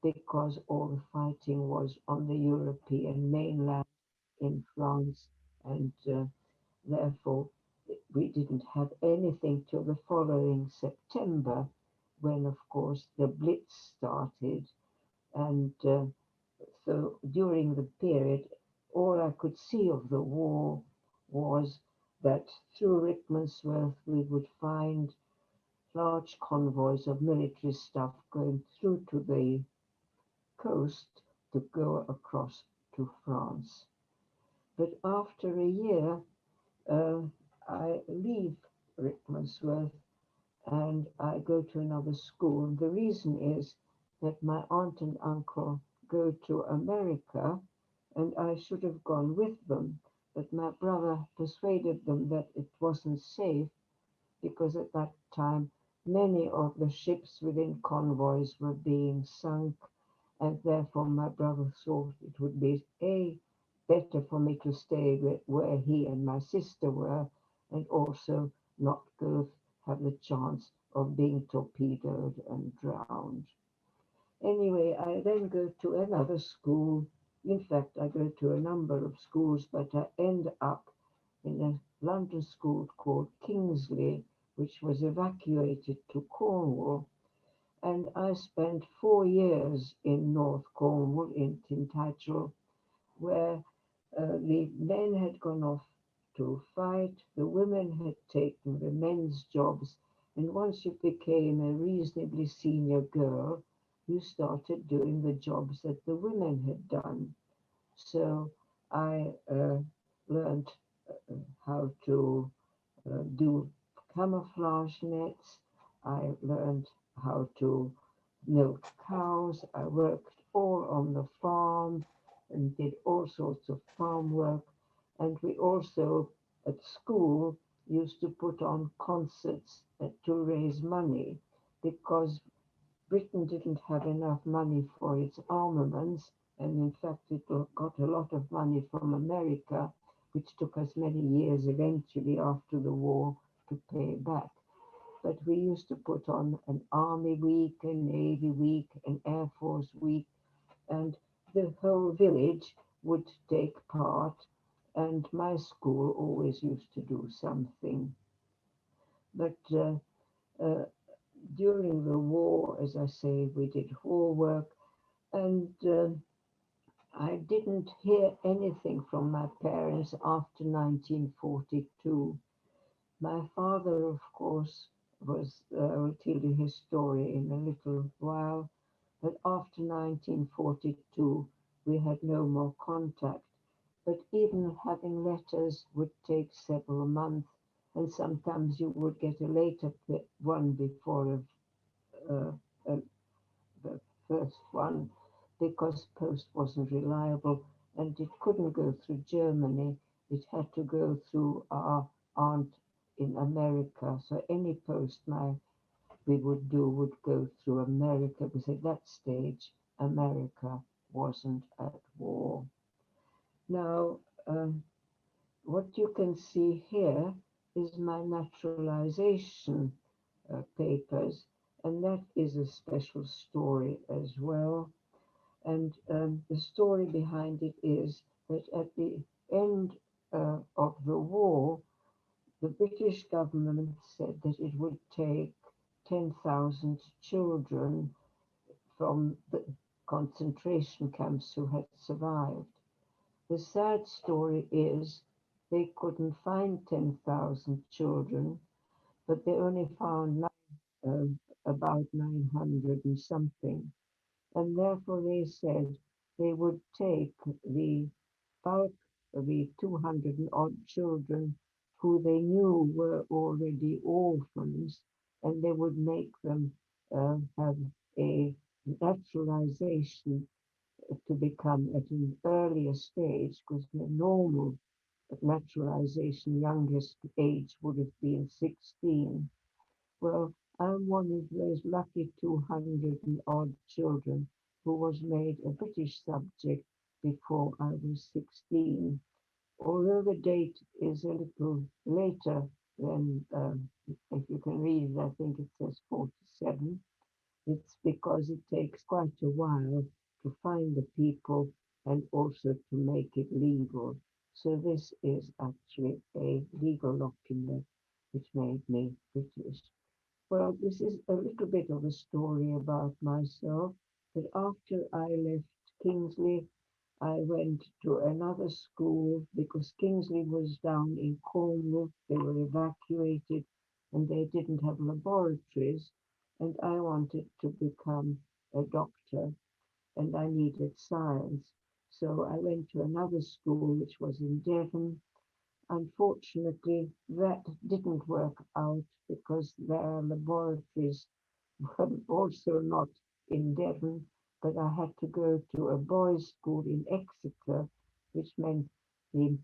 because all the fighting was on the European mainland in France, and therefore we didn't have anything till the following September, when of course the Blitz started. And so during the period, all I could see of the war was that through Rickmansworth we would find large convoys of military stuff going through to the coast to go across to France. But after a year, I leave Rickmansworth, and I go to another school. The reason is that my aunt and uncle go to America, and I should have gone with them, but my brother persuaded them that it wasn't safe because at that time many of the ships within convoys were being sunk, and therefore my brother thought it would be better for me to stay where he and my sister were, and also not go have the chance of being torpedoed and drowned. Anyway, I then go to another school. In fact, I go to a number of schools, but I end up in a London school called Kingsley, which was evacuated to Cornwall. And I spent 4 years in North Cornwall, in Tintagel, where the men had gone off to fight, the women had taken the men's jobs, and once you became a reasonably senior girl, you started doing the jobs that the women had done. So I learned how to do camouflage nets. I learned how to milk cows. I worked all on the farm and did all sorts of farm work. And we also, at school, used to put on concerts to raise money because Britain didn't have enough money for its armaments. And in fact, it got a lot of money from America, which took us many years eventually after the war to pay back. But we used to put on an Army Week, a Navy Week, an Air Force Week, and the whole village would take part. And my school always used to do something. But uh, during the war, as I say, we did war work, and I didn't hear anything from my parents after 1942. My father, of course, was, I'll tell you his story in a little while, but after 1942, we had no more contact. But even having letters would take several months, and sometimes you would get a later one before uh, uh, the first one because post wasn't reliable and it couldn't go through Germany. It had to go through our aunt in America. So any post we would do would go through America because at that stage America wasn't at war. Now, what you can see here is my naturalization papers, and that is a special story as well. And the story behind it is that at the end of the war, the British government said that it would take 10,000 children from the concentration camps who had survived. The sad story is they couldn't find 10,000 children, but they only found about 900 and something. And therefore they said they would take the bulk of the 200 and odd children who they knew were already orphans, and they would make them have a naturalization to become at an earlier stage, because the normal naturalization youngest age would have been 16. Well, I'm one of those lucky 200 and odd children who was made a British subject before I was 16. Although the date is a little later than, if you can read it, I think it says 47. It's because it takes quite a while to find the people and also to make it legal. So this is actually a legal document which made me British. Well, this is a little bit of a story about myself. But after I left Kingsley, I went to another school because Kingsley was down in Cornwall. They were evacuated and they didn't have laboratories. And I wanted to become a doctor and I needed science. So I went to another school which was in Devon, Unfortunately, that didn't work out because their laboratories were also not in Devon, but I had to go to a boys' school in Exeter, which meant the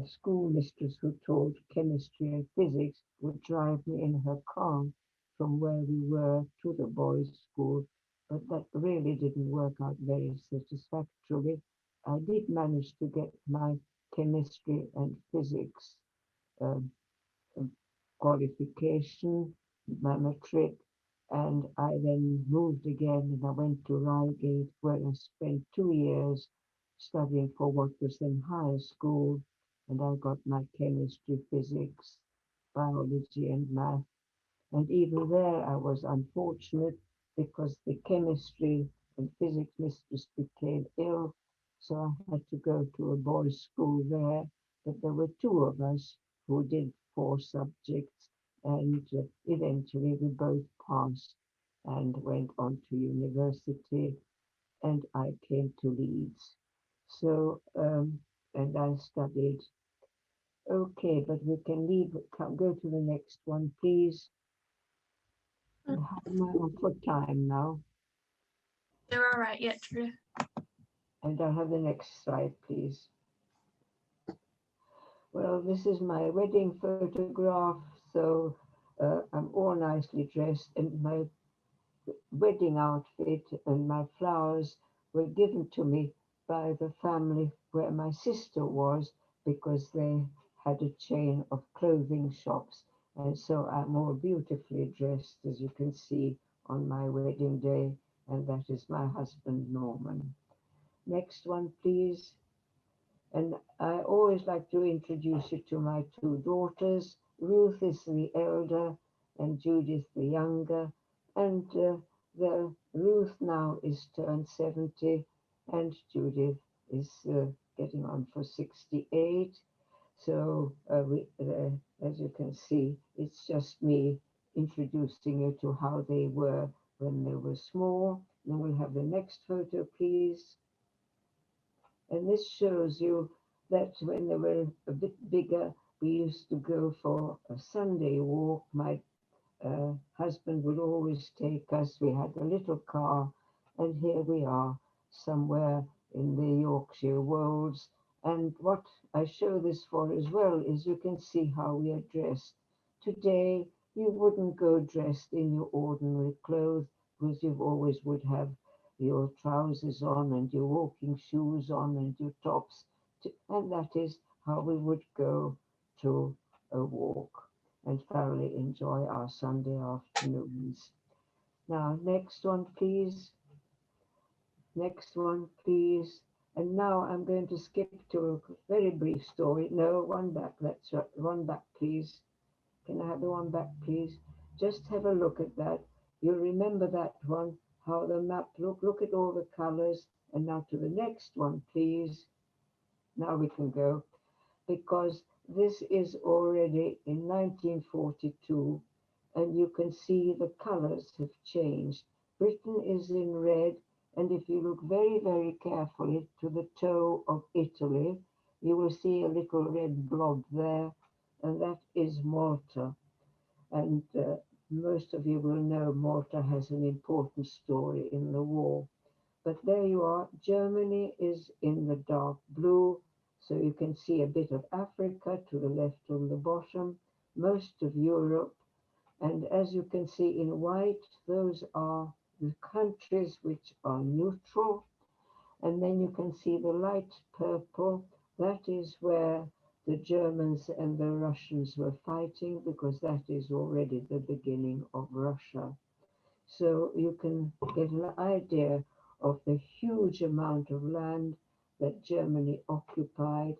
schoolmistress who taught chemistry and physics would drive me in her car from where we were to the boys' school, but that really didn't work out very satisfactorily. I did manage to get my chemistry and physics um, qualification, my matric, and I then moved again and I went to Reigate where I spent 2 years studying for what was then higher school, and I got my chemistry, physics, biology and math. And even there I was unfortunate because the chemistry and physics mistress became ill, so I had to go to a boys' school there. But there were two of us who did 4 subjects, and eventually we both passed and went on to university, and I came to Leeds. So, and I studied. Okay, but we can leave, go to the next one, please. And how am I on for time now? You're all right, yeah, Trude. And I have the next slide, please. Well, this is my wedding photograph. So I'm all nicely dressed, and my wedding outfit and my flowers were given to me by the family where my sister was, because they had a chain of clothing shops. And so I'm all beautifully dressed, as you can see, on my wedding day. And that is my husband, Norman. Next one, please. And I always like to introduce you to my two daughters. Ruth is the elder and Judith the younger. And the Ruth now is turned 70 and Judith is getting on for 68. So as you can see, it's just me introducing you to how they were when they were small. Then we'll have the next photo, please. And this shows you that when they were a bit bigger, we used to go for a Sunday walk. My husband would always take us. We had a little car, and here we are somewhere in the Yorkshire Wolds. And what I show this for as well is you can see how we are dressed. Today, you wouldn't go dressed in your ordinary clothes because you always would have your trousers on and your walking shoes on and your tops. And that is how we would go to a walk and thoroughly enjoy our Sunday afternoons. Now, next one, please. Next one, please. And now I'm going to skip to a very brief story. No, one back. That's right. One back, please. Can I have the one back, please? Just have a look at that. You'll remember that one, how the map look. Look at all the colors. And now to the next one, please. Now we can go, because this is already in 1942, and you can see the colors have changed. Britain is in red, and if you look very, very carefully to the toe of Italy, you will see a little red blob there, and that is Malta. And most of you will know Malta has an important story in the war. But there you are. Germany is in the dark blue, so you can see a bit of Africa to the left on the bottom, most of Europe, and as you can see in white, those are the countries which are neutral, and then you can see the light purple. That is where the Germans and the Russians were fighting, because that is already the beginning of Russia. So you can get an idea of the huge amount of land that Germany occupied.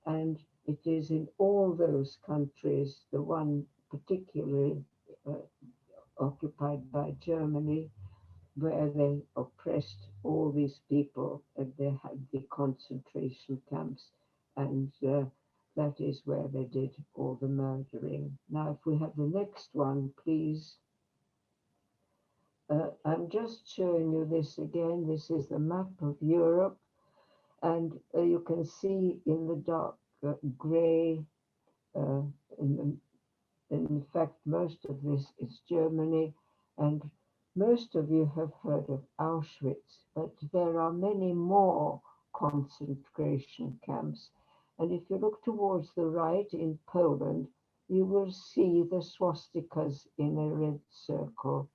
And it is in all those countries, the one particularly occupied by Germany, where they oppressed all these people, and they had the concentration camps, and that is where they did all the murdering. Now, if we have the next one, please. I'm just showing you this again. This is the map of Europe, and you can see in the dark grey. Uh, in, in fact, most of this is Germany, and most of you have heard of Auschwitz, but there are many more concentration camps. And if you look towards the right in Poland, you will see the swastikas in a red circle,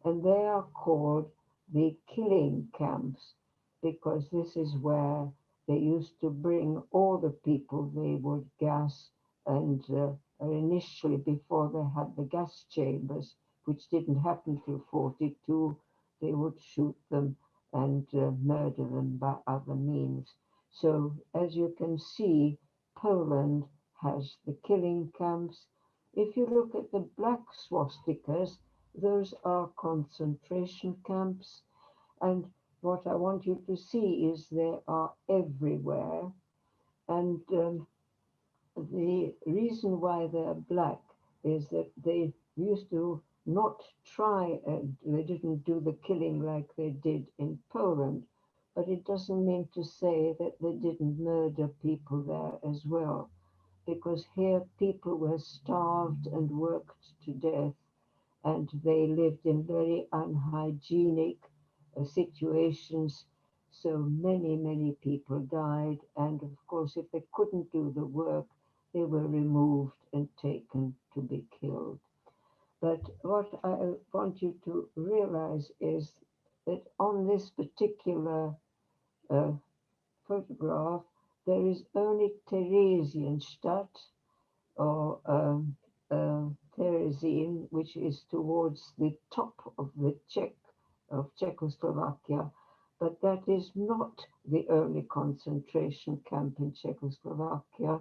and they are called the killing camps because this is where they used to bring all the people they would gas and initially before they had the gas chambers, which didn't happen till 42, they would shoot them and murder them by other means. So as you can see, Poland has the killing camps. If you look at the black swastikas, those are concentration camps. And what I want you to see is they are everywhere. And the reason why they're black is that they used to not try, they didn't do the killing like they did in Poland, but it doesn't mean to say that they didn't murder people there as well, because here people were starved and worked to death, and they lived in very unhygienic situations. So many people died. And of course, if they couldn't do the work, they were removed and taken to be killed. But what I want you to realize is that on this particular uh, photograph, there is only Theresienstadt, or Terezin, which is towards the top of the Czechoslovakia, but that is not the only concentration camp in Czechoslovakia,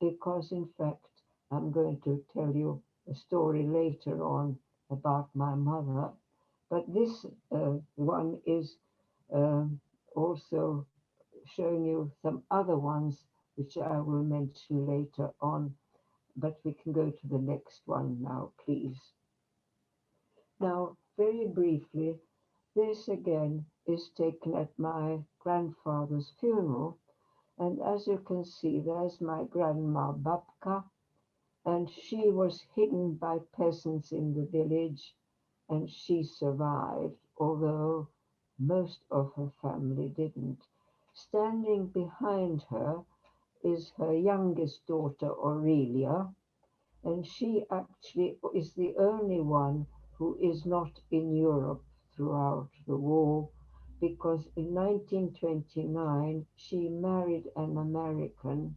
because in fact I'm going to tell you a story later on about my mother. But this one is also showing you some other ones which I will mention later on. But we can go to the next one now, please. Now, very briefly, this again is taken at my grandfather's funeral. And as you can see, there's my grandma Babka, and she was hidden by peasants in the village, and she survived, although most of her family didn't. Standing behind her is her youngest daughter, Aurelia, and she actually is the only one who is not in Europe throughout the war, because in 1929 she married an American,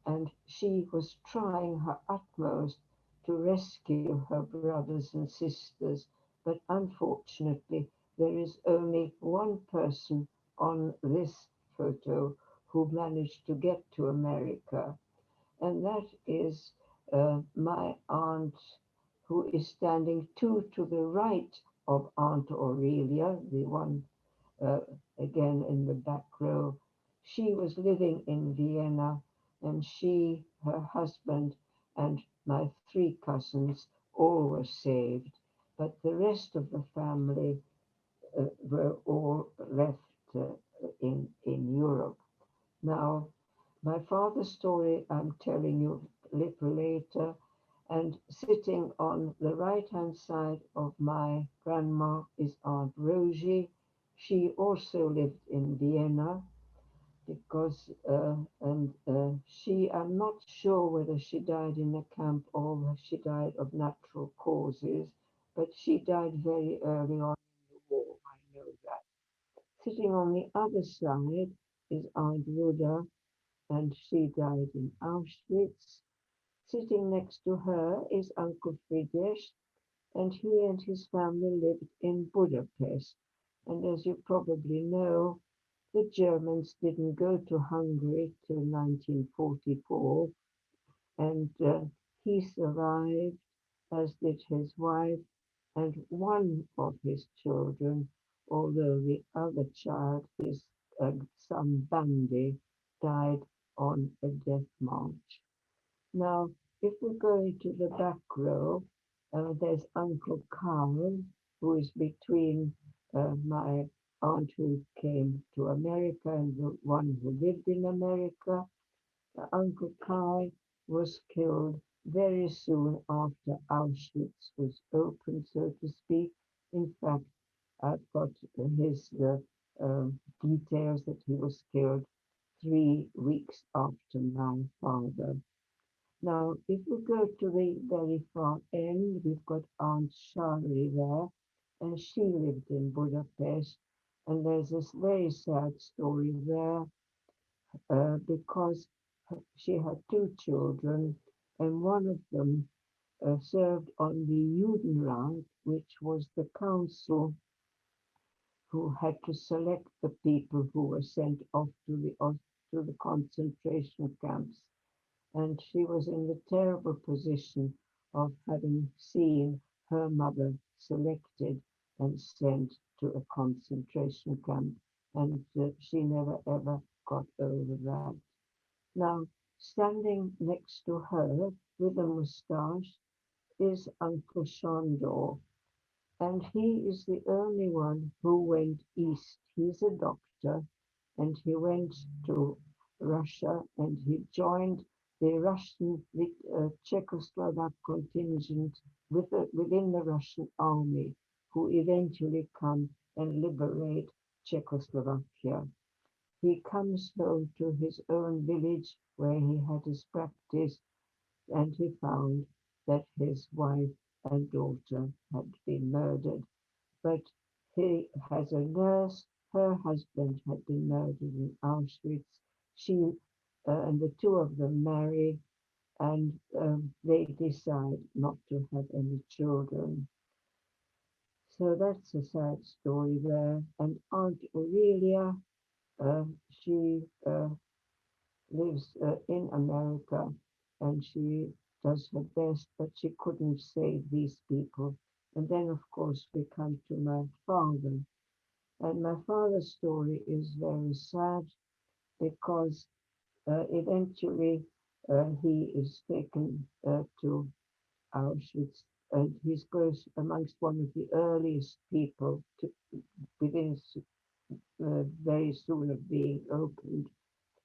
and she was trying her utmost to rescue her brothers and sisters, but unfortunately there is only one person on this photo who managed to get to America, and that is my aunt, who is standing two to the right of Aunt Aurelia, the one uh, again in the back row. She was living in Vienna, and she, her husband, and my three cousins all were saved, but the rest of the family were all left in Europe. Now, my father's story I'm telling you a little later, and sitting on the right-hand side of my grandma is Aunt Rosie. She also lived in Vienna because, I'm not sure whether she died in a camp or she died of natural causes, but she died very early on in the war, I know that. Sitting on the other side is Aunt Ruda, and she died in Auschwitz. Sitting next to her is Uncle Friedrich, and he and his family lived in Budapest. And as you probably know, the Germans didn't go to Hungary till 1944, and he survived, as did his wife and one of his children, although the other child, his son Bandy, died on a death march. Now, if we go into the back row, there's Uncle Carl, who is between my aunt who came to America and the one who lived in America. Uncle Kai was killed very soon after Auschwitz was opened, so to speak. In fact, I've got his details that he was killed 3 weeks after my father. Now, if we go to the very far end, we've got Aunt Shari there, and she lived in Budapest. And there's this very sad story there because she had two children, and one of them served on the Judenrat, which was the council who had to select the people who were sent off to the concentration camps. And she was in the terrible position of having seen her mother selected and sent to a concentration camp, and she never ever got over that. Now, standing next to her with a moustache is Uncle Shandor, and he is the only one who went east. He's a doctor, and he went to Russia, and he joined the Czechoslovak contingent within the Russian army, who eventually come and liberate Czechoslovakia. He comes home to his own village where he had his practice, and he found that his wife and daughter had been murdered. But he has a nurse. Her husband had been murdered in Auschwitz. She and the two of them marry, and they decide not to have any children. So that's a sad story there. And Aunt Aurelia, she lives in America, and she does her best, but she couldn't save these people. And then, of course, we come to my father. And my father's story is very sad because eventually he is taken to Auschwitz, and he goes amongst one of the earliest people to, within very soon of being opened.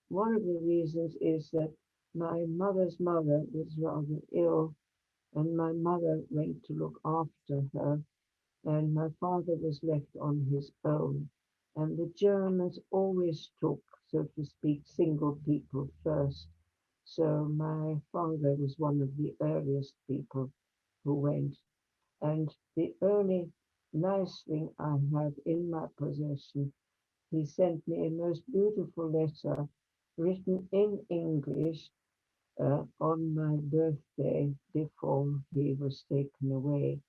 One of the reasons is that my mother's mother was rather ill, and my mother went to look after her, and my father was left on his own. And the Germans always took, so to speak, single people first. So my father was one of the earliest people who went. And the only nice thing I have in my possession, he sent me a most beautiful letter written in English on my birthday before he was taken away.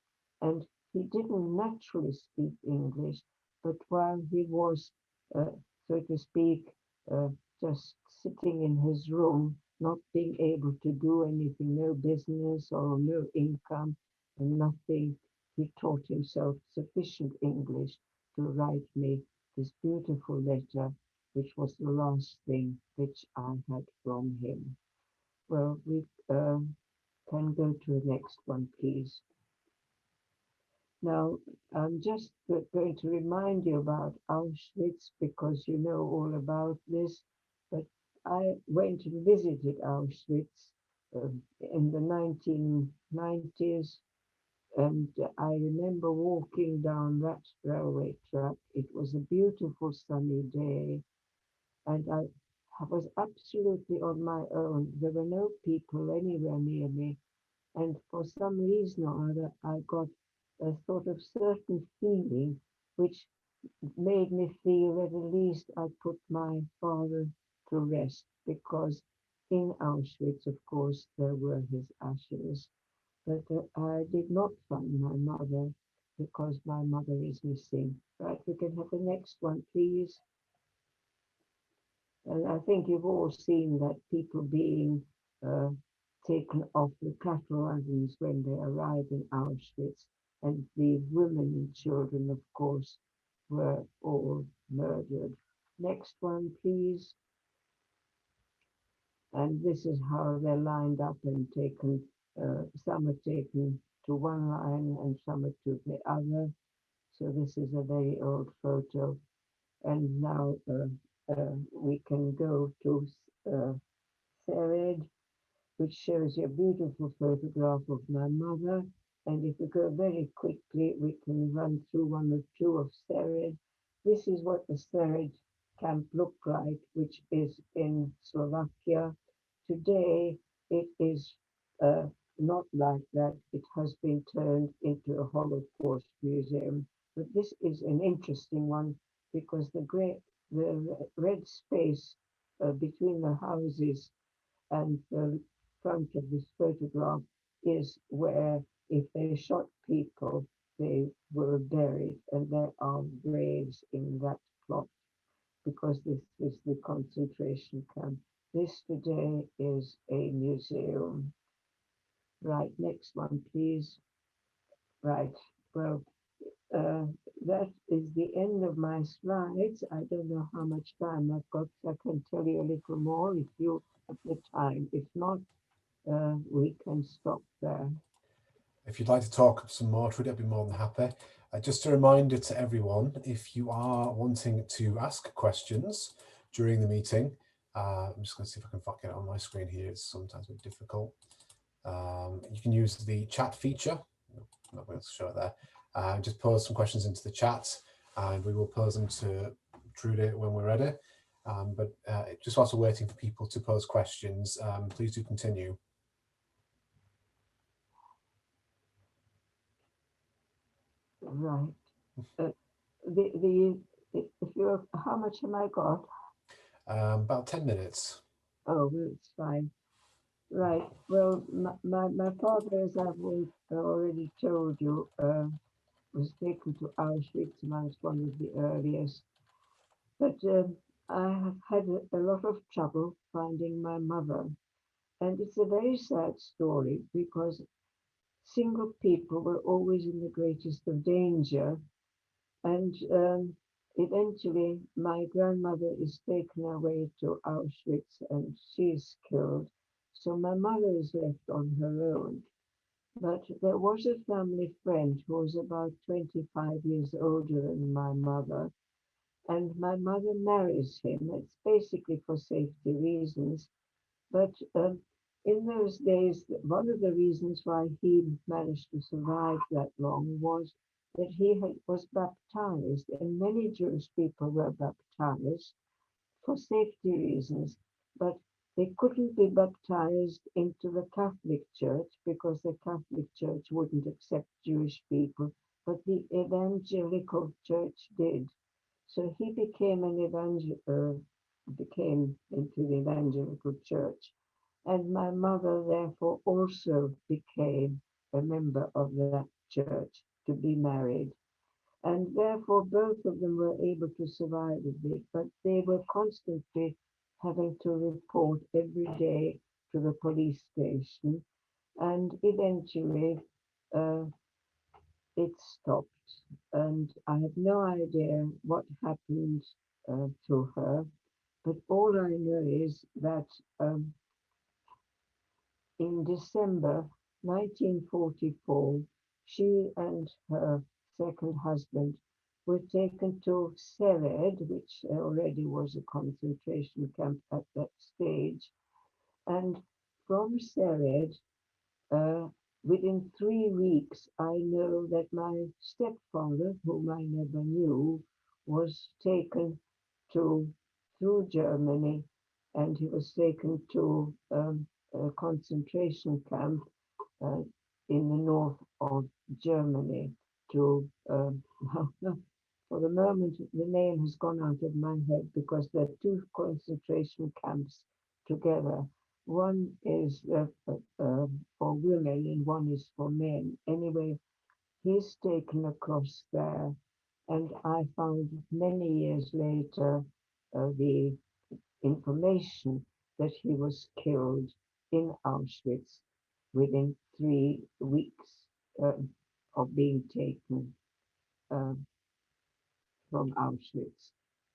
And he didn't naturally speak English, but while he was, so to speak, uh, just sitting in his room, not being able to do anything, no business or no income and nothing, he taught himself sufficient English to write me this beautiful letter, which was the last thing which I had from him. Well, we can go to the next one, please. Now, I'm just going to remind you about Auschwitz because you know all about this, but I went and visited Auschwitz in the 1990s, and I remember walking down that railway track. It was a beautiful sunny day, and I was absolutely on my own. There were no people anywhere near me. And for some reason or other, I got a sort of certain feeling which made me feel that at least I put my father to rest, because in Auschwitz, of course, there were his ashes. But I did not find my mother because my mother is missing. Right, we can have the next one, please. And I think you've all seen that people being uh, taken off the cattle wagons when they arrive in Auschwitz, and the women and children, of course, were all murdered. Next one, please. And this is how they're lined up and taken. Some are taken to one line and some are to the other. So this is a very old photo. And now we can go to Cllr, which shows you a beautiful photograph of my mother. And if we go very quickly, we can run through one or two of Cllr. This is what the Cllr camp looked like, which is in Slovakia. Today, it is not like that. It has been turned into a Holocaust museum. But this is an interesting one because the red space between the houses and the front of this photograph is where, if they shot people, they were buried, and there are graves in that plot because this is the concentration camp. This today is a museum. Right, next one, please. Right, well, that is the end of my slides. I don't know how much time I've got, so I can tell you a little more if you have the time. If not, we can stop there. If you'd like to talk some more, Trude, I'd be more than happy. Just a reminder to everyone, if you are wanting to ask questions during the meeting, I'm just going to see if I can get it on my screen here. It's sometimes a bit difficult. You can use the chat feature. I'm not going to show it there. Just pose some questions into the chat, and we will pose them to Trude when we're ready. But just whilst we're waiting for people to pose questions, please do continue. Right. If you're, how much have I got? About 10 minutes. Oh, well, it's fine. Right. Well, my father, as I've already told you, was taken to Auschwitz, and I was one of the earliest. But I have had a lot of trouble finding my mother. And it's a very sad story because single people were always in the greatest of danger. And eventually, my grandmother is taken away to Auschwitz and she is killed. So my mother is left on her own. But there was a family friend who was about 25 years older than my mother. And my mother marries him. It's basically for safety reasons. But in those days, one of the reasons why he managed to survive that long was that he was baptized, and many Jewish people were baptized for safety reasons, but they couldn't be baptized into the Catholic Church because the Catholic Church wouldn't accept Jewish people, but the Evangelical Church did. So he became became into the Evangelical Church. And my mother, therefore, also became a member of that church to be married. And therefore, both of them were able to survive a bit, but they were constantly having to report every day to the police station. And eventually, it stopped. And I have no idea what happened to her. But all I know is that in December 1944, she and her second husband were taken to Cllr, which already was a concentration camp at that stage. And from Cllr, within 3 weeks, I know that my stepfather, whom I never knew, was taken through Germany, and he was taken to a concentration camp in the north of Germany. For the moment, the name has gone out of my head because there are two concentration camps together. One is for women and one is for men. Anyway, he's taken across there, and I found many years later the information that he was killed in Auschwitz within 3 weeks of being taken from Auschwitz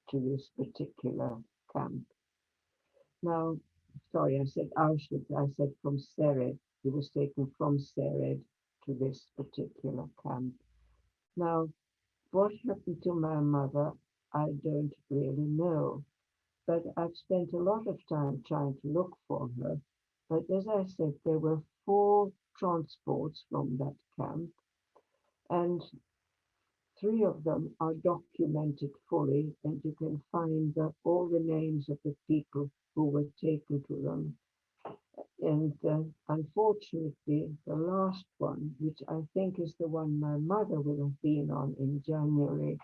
to this particular camp. Now, sorry, I said Auschwitz, I said from Cllr. He was taken from Cllr to this particular camp. Now, what happened to my mother, I don't really know. but I've spent a lot of time trying to look for her. But as I said, there were 4 transports from that camp, and 3 of them are documented fully, and you can find all the names of the people who were taken to them. And unfortunately, the last one, which I think is the one my mother would have been on in January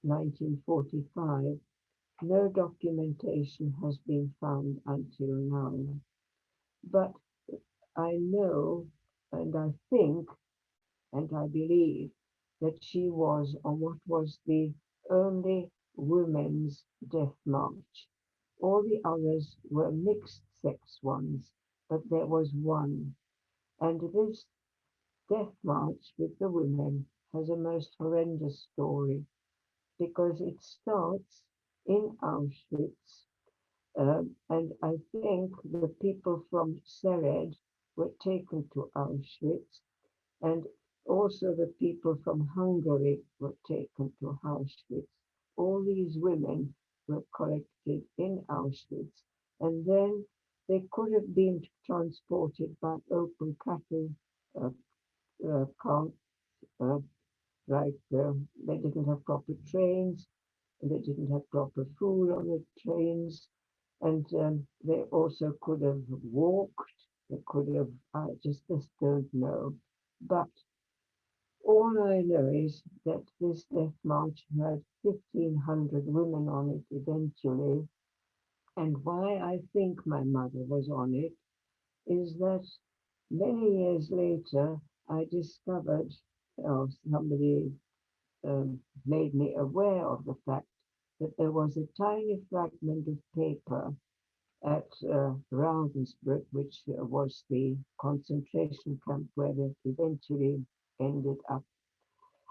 1945, no documentation has been found until now. But I know, and I think, and I believe that she was on what was the only women's death march. All the others were mixed sex ones, but there was one. And this death march with the women has a most horrendous story because it starts in Auschwitz. And I think the people from Sered were taken to Auschwitz, and also the people from Hungary were taken to Auschwitz. All these women were collected in Auschwitz, and then they could have been transported by open cattle uh, carts, uh, they didn't have proper trains, they didn't have proper food on the trains, and they also could have walked, they could have, I just don't know. But all I know is that this death march had 1,500 women on it eventually. And why I think my mother was on it is that many years later, I discovered, somebody made me aware of the fact that there was a tiny fragment of paper at Ravensbrück, which was the concentration camp where they eventually ended up.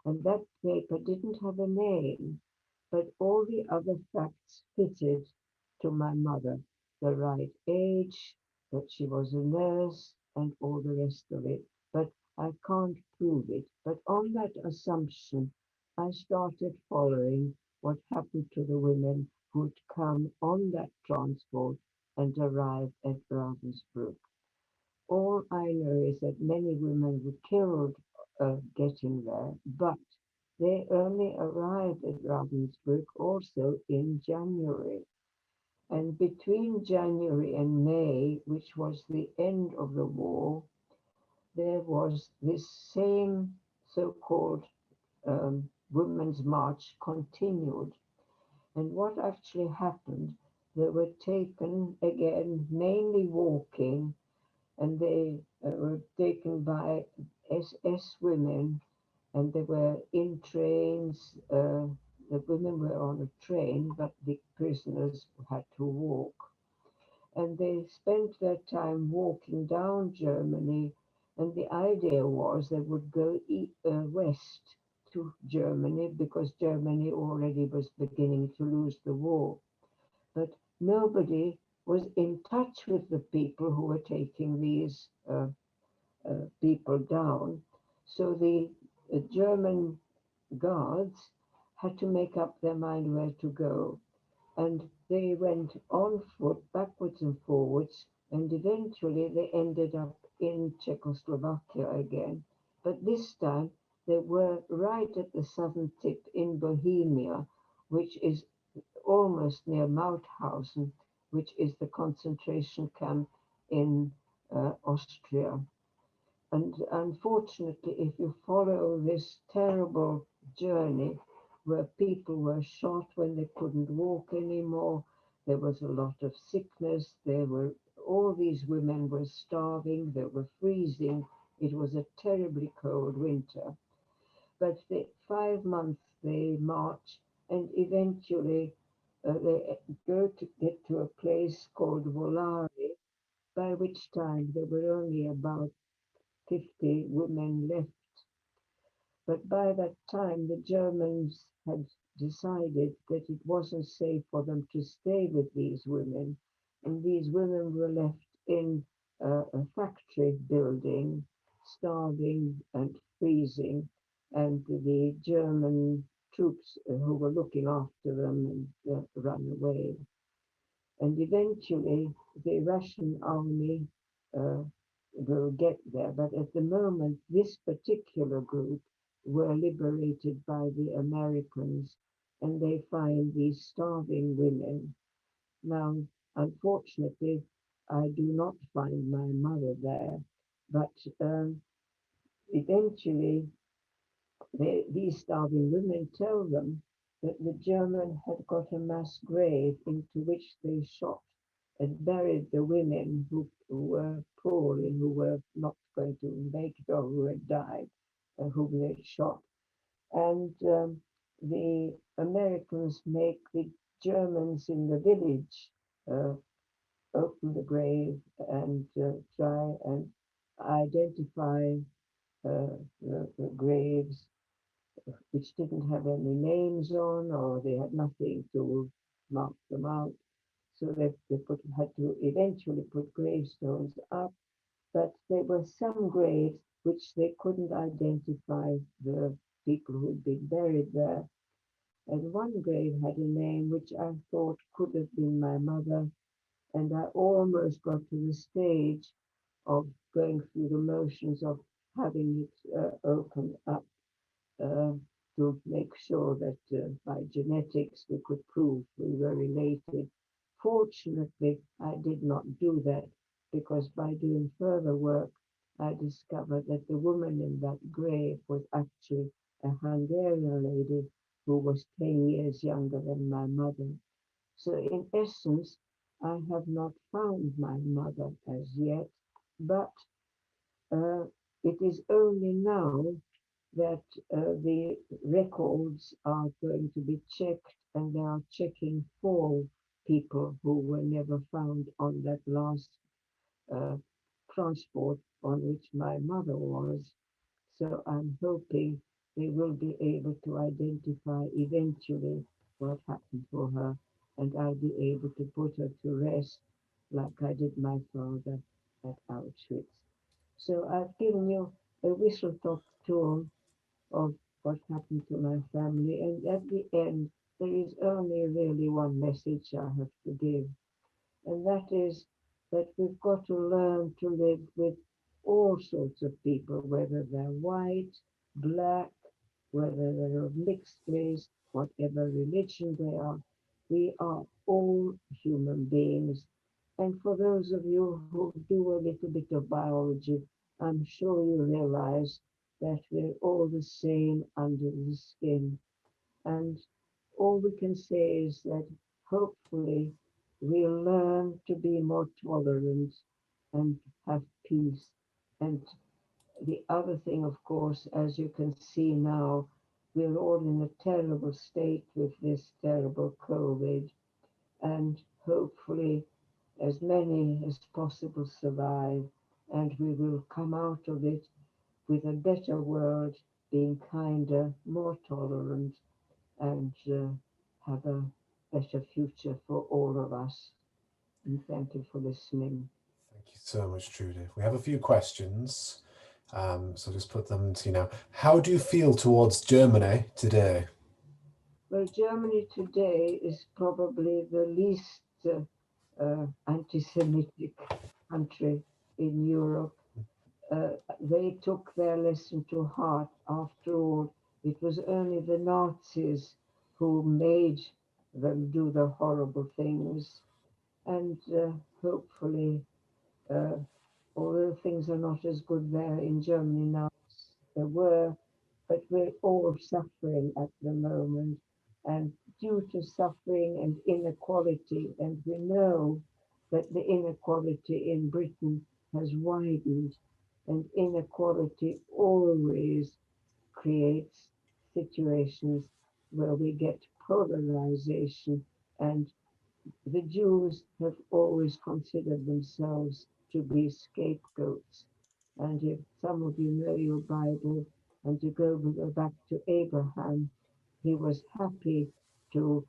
And that paper didn't have a name, but all the other facts fitted to my mother, the right age, that she was a nurse, and all the rest of it. But I can't prove it. But on that assumption, I started following what happened to the women who'd come on that transport and arrived at Ravensbrück. All I know is that many women were killed getting there, but they only arrived at Ravensbrück also in January. And between January and May, which was the end of the war, there was this same so-called Women's March continued. And what actually happened, they were taken again, mainly walking, and they were taken by SS women, and they were in trains. The women were on a train, but the prisoners had to walk. And they spent their time walking down Germany, and the idea was they would go west to Germany because Germany already was beginning to lose the war. But nobody was in touch with the people who were taking these people down. So the German guards had to make up their mind where to go. And they went on foot backwards and forwards, and eventually they ended up in Czechoslovakia again. But this time they were right at the southern tip in Bohemia, which is almost near Mauthausen, which is the concentration camp in Austria. And unfortunately, if you follow this terrible journey where people were shot when they couldn't walk anymore, there was a lot of sickness, all these women were starving, they were freezing, it was a terribly cold winter. But the 5 months they march, and eventually they go to get to a place called Volare, by which time there were only about 50 women left. But by that time, the Germans had decided that it wasn't safe for them to stay with these women. And these women were left in a factory building, starving and freezing. And the German troops who were looking after them ran away. And eventually the Russian army will get there. But at the moment, this particular group were liberated by the Americans, and they find these starving women. Now, unfortunately, I do not find my mother there, but eventually these starving women tell them that the German had got a mass grave into which they shot and buried the women who were poorly, who were not going to make it, or who had died, whom they shot. And the Americans make the Germans in the village open the grave and try and identify the graves which didn't have any names on, or they had nothing to mark them out. So had to eventually put gravestones up, but there were some graves which they couldn't identify the people who'd been buried there. And one grave had a name which I thought could have been my mother, and I almost got to the stage of going through the motions of having it opened up uh, to make sure that by genetics we could prove we were related. Fortunately, I did not do that, because by doing further work, I discovered that the woman in that grave was actually a Hungarian lady who was 10 years younger than my mother. So in essence, I have not found my mother as yet, but uh, it is only now that the records are going to be checked, and they are checking for people who were never found on that last uh, transport on which my mother was. So I'm hoping they will be able to identify eventually what happened for her, and I'll be able to put her to rest like I did my father at Auschwitz. So I've given you a whistle-stop tour of what happened to my family. And at the end, there is only really one message I have to give, and that is that we've got to learn to live with all sorts of people, whether they're white, black, whether they're of mixed race, whatever religion they are. We are all human beings. And for those of you who do a little bit of biology, I'm sure you realize that we're all the same under the skin. And all we can say is that hopefully we'll learn to be more tolerant and have peace. And the other thing, of course, as you can see now, we're all in a terrible state with this terrible COVID. And hopefully as many as possible survive, and we will come out of it with a better world, being kinder, more tolerant, and have a better future for all of us. And thank you for listening. Thank you so much, Trude. We have a few questions, so just put them to you now. How do you feel towards Germany today? Well, Germany today is probably the least anti-Semitic country in Europe. They took their lesson to heart. After all, it was only the Nazis who made them do the horrible things. And hopefully, uh, although things are not as good there in Germany now as there were, but we're all suffering at the moment. And due to suffering and inequality, and we know that the inequality in Britain has widened, and inequality always creates situations where we get polarization, and the Jews have always considered themselves to be scapegoats. And if some of you know your Bible, and you go back to Abraham, he was happy to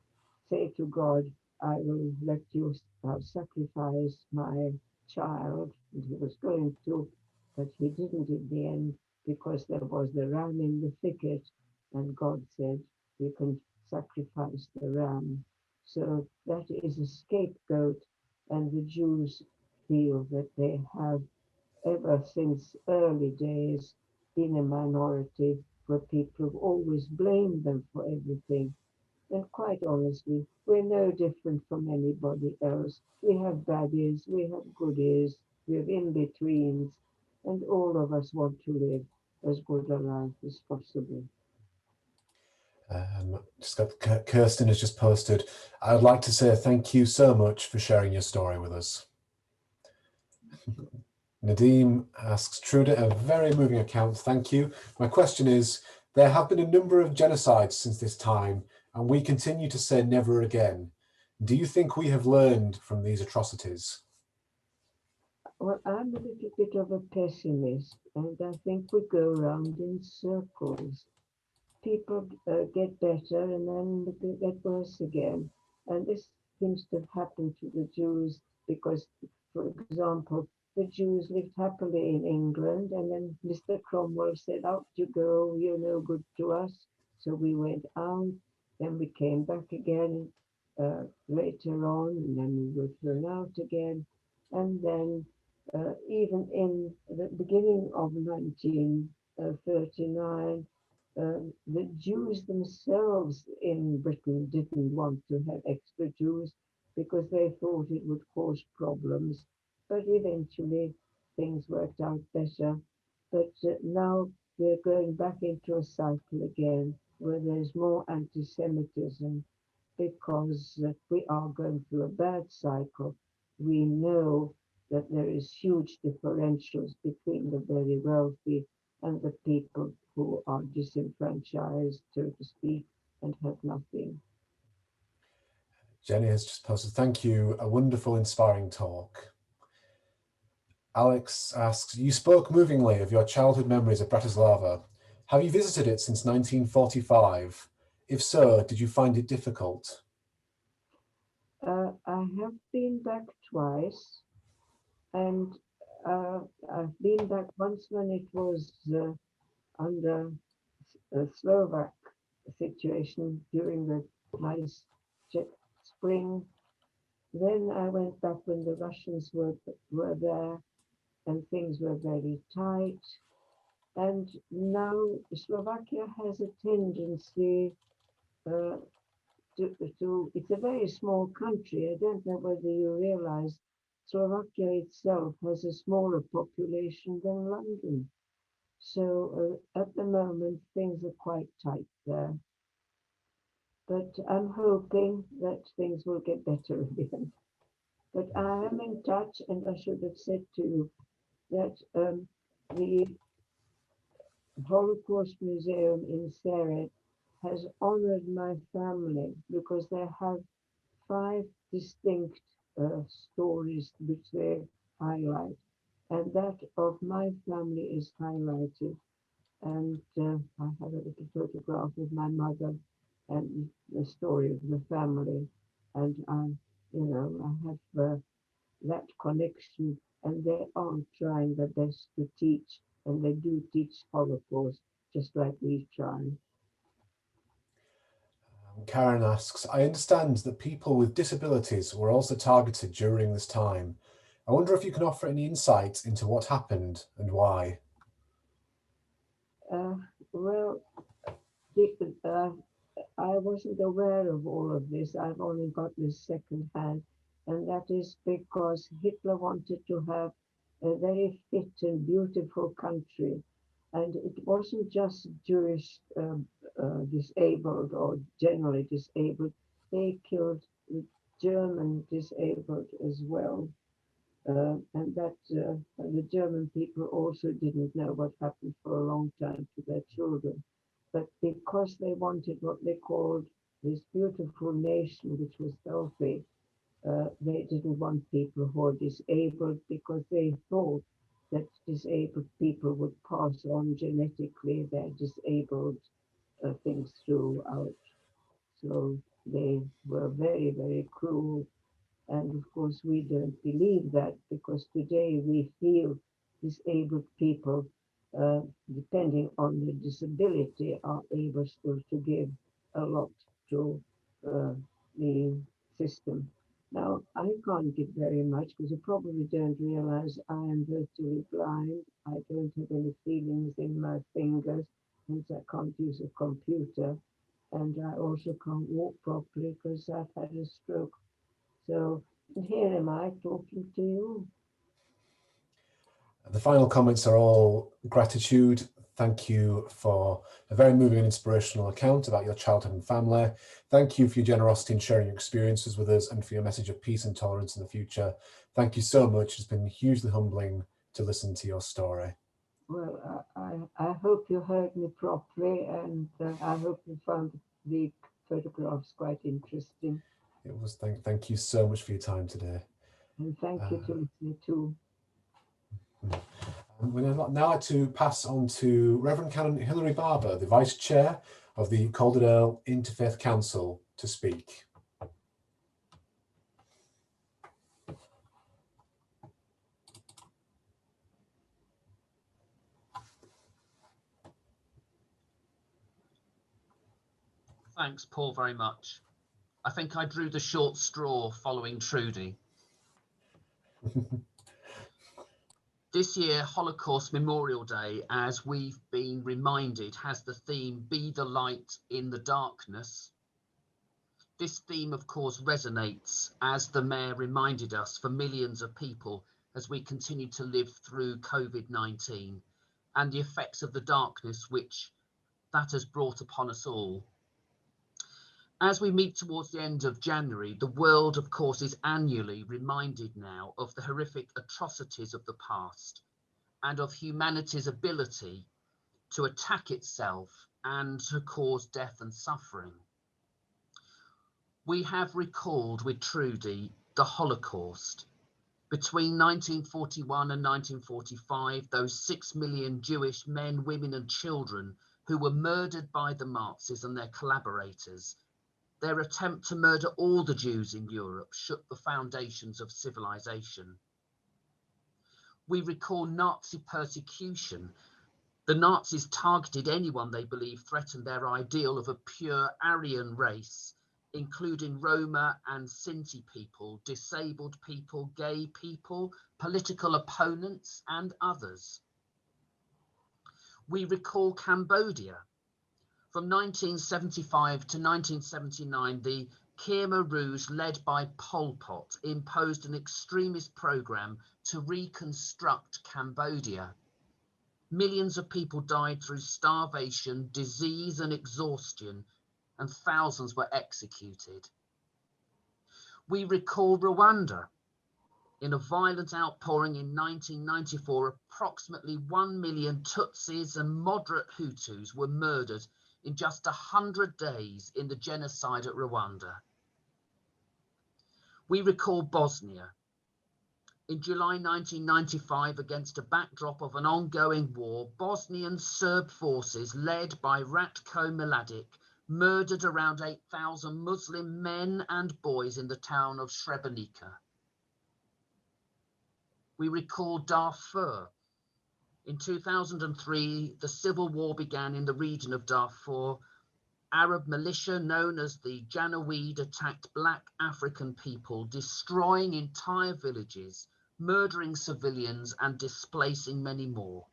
say to God, I will let you sacrifice my child. And he was going to, but he didn't in the end, because there was the ram in the thicket, and God said, you can sacrifice the ram. So that is a scapegoat, and the Jews feel that they have ever since early days been a minority where people have always blamed them for everything. And quite honestly, we're no different from anybody else. We have baddies, we have goodies, we have in-betweens, and all of us want to live as good a life as possible. Just got Kirsten has just posted. I'd like to say thank you so much for sharing your story with us. Nadeem asks, Trude, a very moving account, thank you. My question is, there have been a number of genocides since this time, and we continue to say never again. Do you think we have learned from these atrocities? Well, I'm a little bit of a pessimist, and I think we go around in circles. People get better and then they get worse again. And this seems to have happened to the Jews because, for example, the Jews lived happily in England, and then Mr. Cromwell said, out you go, you're no good to us. So we went out, then we came back again later on, and then we were thrown out again. And then even in the beginning of 1939, the Jews themselves in Britain didn't want to have extra Jews because they thought it would cause problems. But eventually things worked out better. But now we're going back into a cycle again where there's more anti-Semitism because we are going through a bad cycle. We know that there is huge differentials between the very wealthy and the people who are disenfranchised, so to speak, and have nothing. Jenny has just posted, thank you, a wonderful, inspiring talk. Alex asks, you spoke movingly of your childhood memories of Bratislava. Have you visited it since 1945? If so, did you find it difficult? I have been back twice, and I've been back once when it was under a Slovak situation during the nice Czech spring. Then I went back when the Russians were there and things were very tight. And now Slovakia has a tendency uh, it's a very small country. I don't know whether you realize Slovakia itself has a smaller population than London. So at the moment, things are quite tight there. But I'm hoping that things will get better again. But I am in touch, and I should have said to you that the Holocaust Museum in Ceret has honored my family because they have 5 distinct stories which they highlight, and that of my family is highlighted. And I have a little photograph of my mother and the story of the family, and I have that connection, and they are trying their best to teach, and they do teach Holocaust just like we try. Karen asks, I understand that people with disabilities were also targeted during this time. I wonder if you can offer any insight into what happened and why. Well, I wasn't aware of all of this. I've only got this second hand, and that is because Hitler wanted to have a very fit and beautiful country. And it wasn't just Jewish disabled or generally disabled. They killed German disabled as well. And that the German people also didn't know what happened for a long time to their children. But because they wanted what they called this beautiful nation, which was healthy, they didn't want people who are disabled because they thought that disabled people would pass on genetically their disabled things throughout. So they were very, very cruel. And of course, we don't believe that because today we feel disabled people, depending on the disability, are able still to give a lot to the system. Now, I can't give very much because you probably don't realize I am virtually blind. I don't have any feelings in my fingers, hence I can't use a computer. And I also can't walk properly because I've had a stroke. So here am I talking to you. The final comments are all gratitude. Thank you for a very moving and inspirational account about your childhood and family. Thank you for your generosity in sharing your experiences with us and for your message of peace and tolerance in the future. Thank you so much. It's been hugely humbling to listen to your story. Well, I hope you heard me properly, and I hope you found the photographs quite interesting. It was. Thank you so much for your time today. And thank you to listening too. We'd now like to pass on to Reverend Canon Hilary Barber, the Vice Chair of the Calderdale Interfaith Council, to speak. Thanks, Paul, very much. I think I drew the short straw following Trude. This year, Holocaust Memorial Day, as we've been reminded, has the theme, Be the Light in the Darkness. This theme, of course, resonates, as the Mayor reminded us, for millions of people as we continue to live through COVID-19 and the effects of the darkness which that has brought upon us all. As we meet towards the end of January, the world, of course, is annually reminded now of the horrific atrocities of the past and of humanity's ability to attack itself and to cause death and suffering. We have recalled with Trude the Holocaust. Between 1941 and 1945, those 6 million Jewish men, women and children who were murdered by the Nazis and their collaborators. Their attempt to murder all the Jews in Europe shook the foundations of civilization. We recall Nazi persecution. The Nazis targeted anyone they believed threatened their ideal of a pure Aryan race, including Roma and Sinti people, disabled people, gay people, political opponents, and others. We recall Cambodia. From 1975 to 1979, the Khmer Rouge, led by Pol Pot, imposed an extremist program to reconstruct Cambodia. Millions of people died through starvation, disease and exhaustion, and thousands were executed. We recall Rwanda. In a violent outpouring in 1994, approximately 1 million Tutsis and moderate Hutus were murdered in just 100 days in the genocide at Rwanda. We recall Bosnia. In July 1995, against a backdrop of an ongoing war, Bosnian Serb forces led by Ratko Mladic murdered around 8,000 Muslim men and boys in the town of Srebrenica. We recall Darfur. In 2003, the civil war began in the region of Darfur. Arab militia known as the Janjaweed attacked Black African people, destroying entire villages, murdering civilians and displacing many more.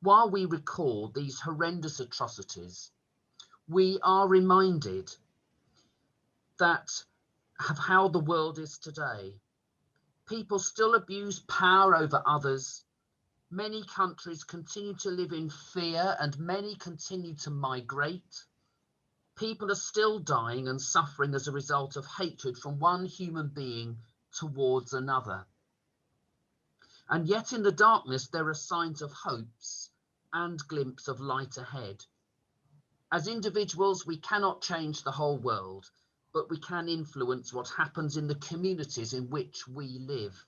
While we recall these horrendous atrocities, we are reminded that of how the world is today. People still abuse power over others. Many countries continue to live in fear and many continue to migrate. People are still dying and suffering as a result of hatred from one human being towards another. And yet in the darkness, there are signs of hopes and glimpses of light ahead. As individuals, we cannot change the whole world, but we can influence what happens in the communities in which we live.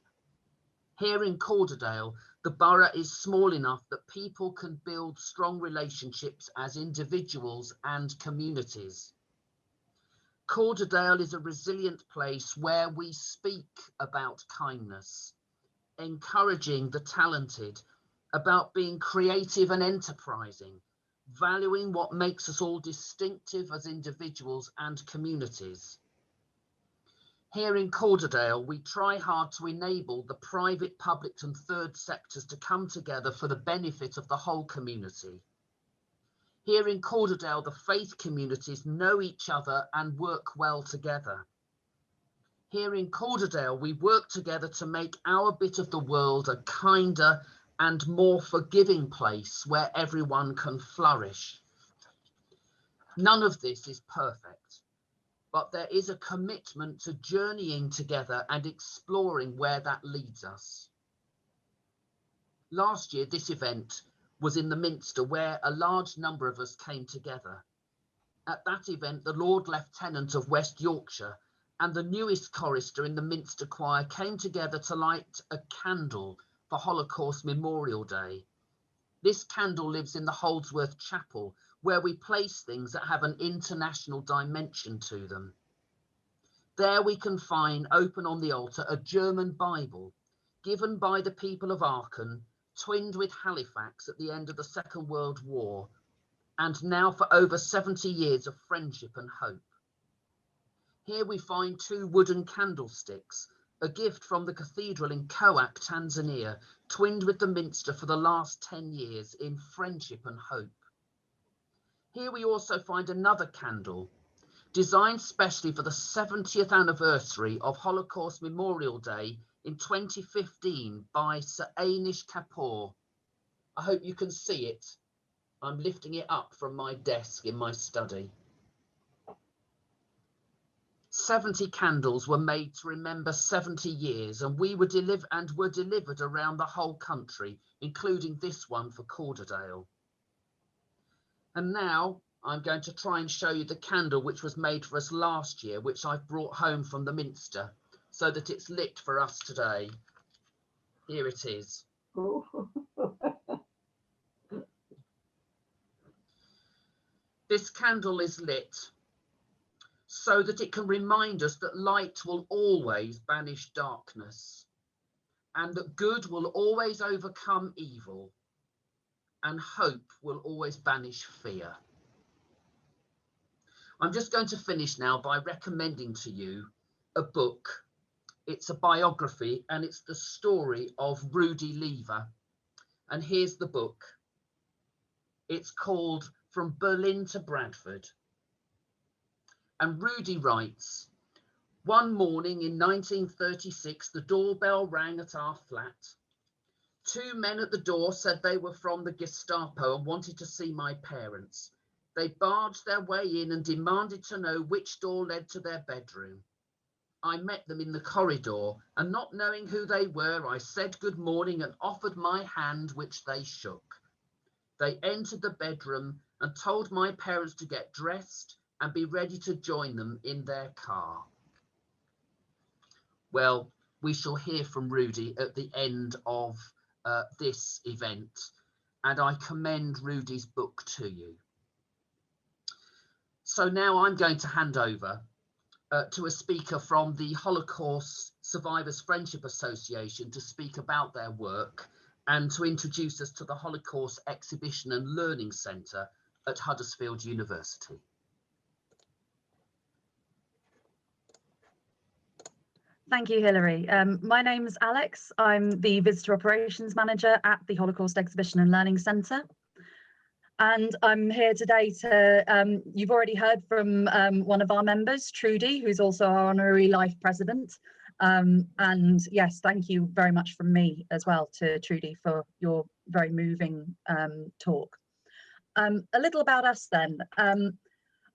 Here in Calderdale, the borough is small enough that people can build strong relationships as individuals and communities. Calderdale is a resilient place where we speak about kindness, encouraging the talented, about being creative and enterprising, valuing what makes us all distinctive as individuals and communities. Here in Calderdale, we try hard to enable the private, public and third sectors to come together for the benefit of the whole community. Here in Calderdale, the faith communities know each other and work well together. Here in Calderdale, we work together to make our bit of the world a kinder and more forgiving place where everyone can flourish. None of this is perfect, but there is a commitment to journeying together and exploring where that leads us. Last year, this event was in the Minster, where a large number of us came together. At that event, the Lord Lieutenant of West Yorkshire and the newest chorister in the Minster Choir came together to light a candle for Holocaust Memorial Day. This candle lives in the Holdsworth Chapel, where we place things that have an international dimension to them. There we can find open on the altar a German Bible given by the people of Aachen, twinned with Halifax at the end of the Second World War, and now for over 70 years of friendship and hope. Here we find 2 wooden candlesticks, a gift from the cathedral in Coac, Tanzania, twinned with the Minster for the last 10 years in friendship and hope. Here we also find another candle, designed specially for the 70th anniversary of Holocaust Memorial Day in 2015 by Sir Anish Kapoor. I hope you can see it. I'm lifting it up from my desk in my study. 70 candles were made to remember 70 years, and were delivered around the whole country, including this one for Calderdale. And now I'm going to try and show you the candle which was made for us last year, which I've brought home from the Minster, so that it's lit for us today. Here it is. This candle is lit so that it can remind us that light will always banish darkness, and that good will always overcome evil, and hope will always banish fear. I'm just going to finish now by recommending to you a book. It's a biography, and it's the story of Rudi Leavor. And here's the book. It's called From Berlin to Bradford. And Rudi writes, one morning in 1936, the doorbell rang at our flat. 2 men at the door said they were from the Gestapo and wanted to see my parents. They barged their way in and demanded to know which door led to their bedroom. I met them in the corridor, and not knowing who they were, I said good morning and offered my hand, which they shook. They entered the bedroom and told my parents to get dressed and be ready to join them in their car. Well, we shall hear from Rudi at the end of this event, and I commend Rudi's book to you. So now I'm going to hand over to a speaker from the Holocaust Survivors Friendship Association to speak about their work and to introduce us to the Holocaust Exhibition and Learning Centre at Huddersfield University. Thank you, Hilary. My name is Alex. I'm the Visitor Operations Manager at the Holocaust Exhibition and Learning Centre. And I'm here today to, you've already heard from one of our members, Trude, who's also our Honorary Life President. And yes, thank you very much from me as well to Trude for your very moving talk. A little about us then.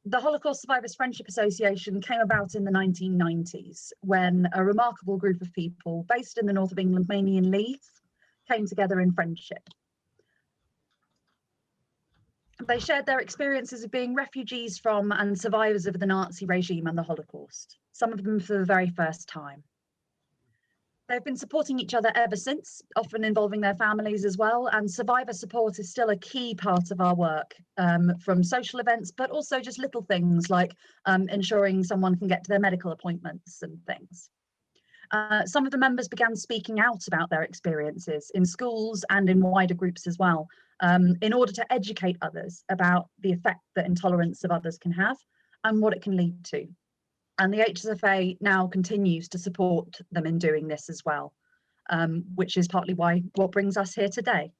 The Holocaust Survivors Friendship Association came about in the 1990s when a remarkable group of people based in the north of England, mainly in Leeds, came together in friendship. They shared their experiences of being refugees from and survivors of the Nazi regime and the Holocaust, some of them for the very first time. They've been supporting each other ever since, often involving their families as well, and survivor support is still a key part of our work, from social events, but also just little things like ensuring someone can get to their medical appointments and things. Some of the members began speaking out about their experiences in schools and in wider groups as well, in order to educate others about the effect that intolerance of others can have and what it can lead to. And the HSFA now continues to support them in doing this as well, which is partly what brings us here today.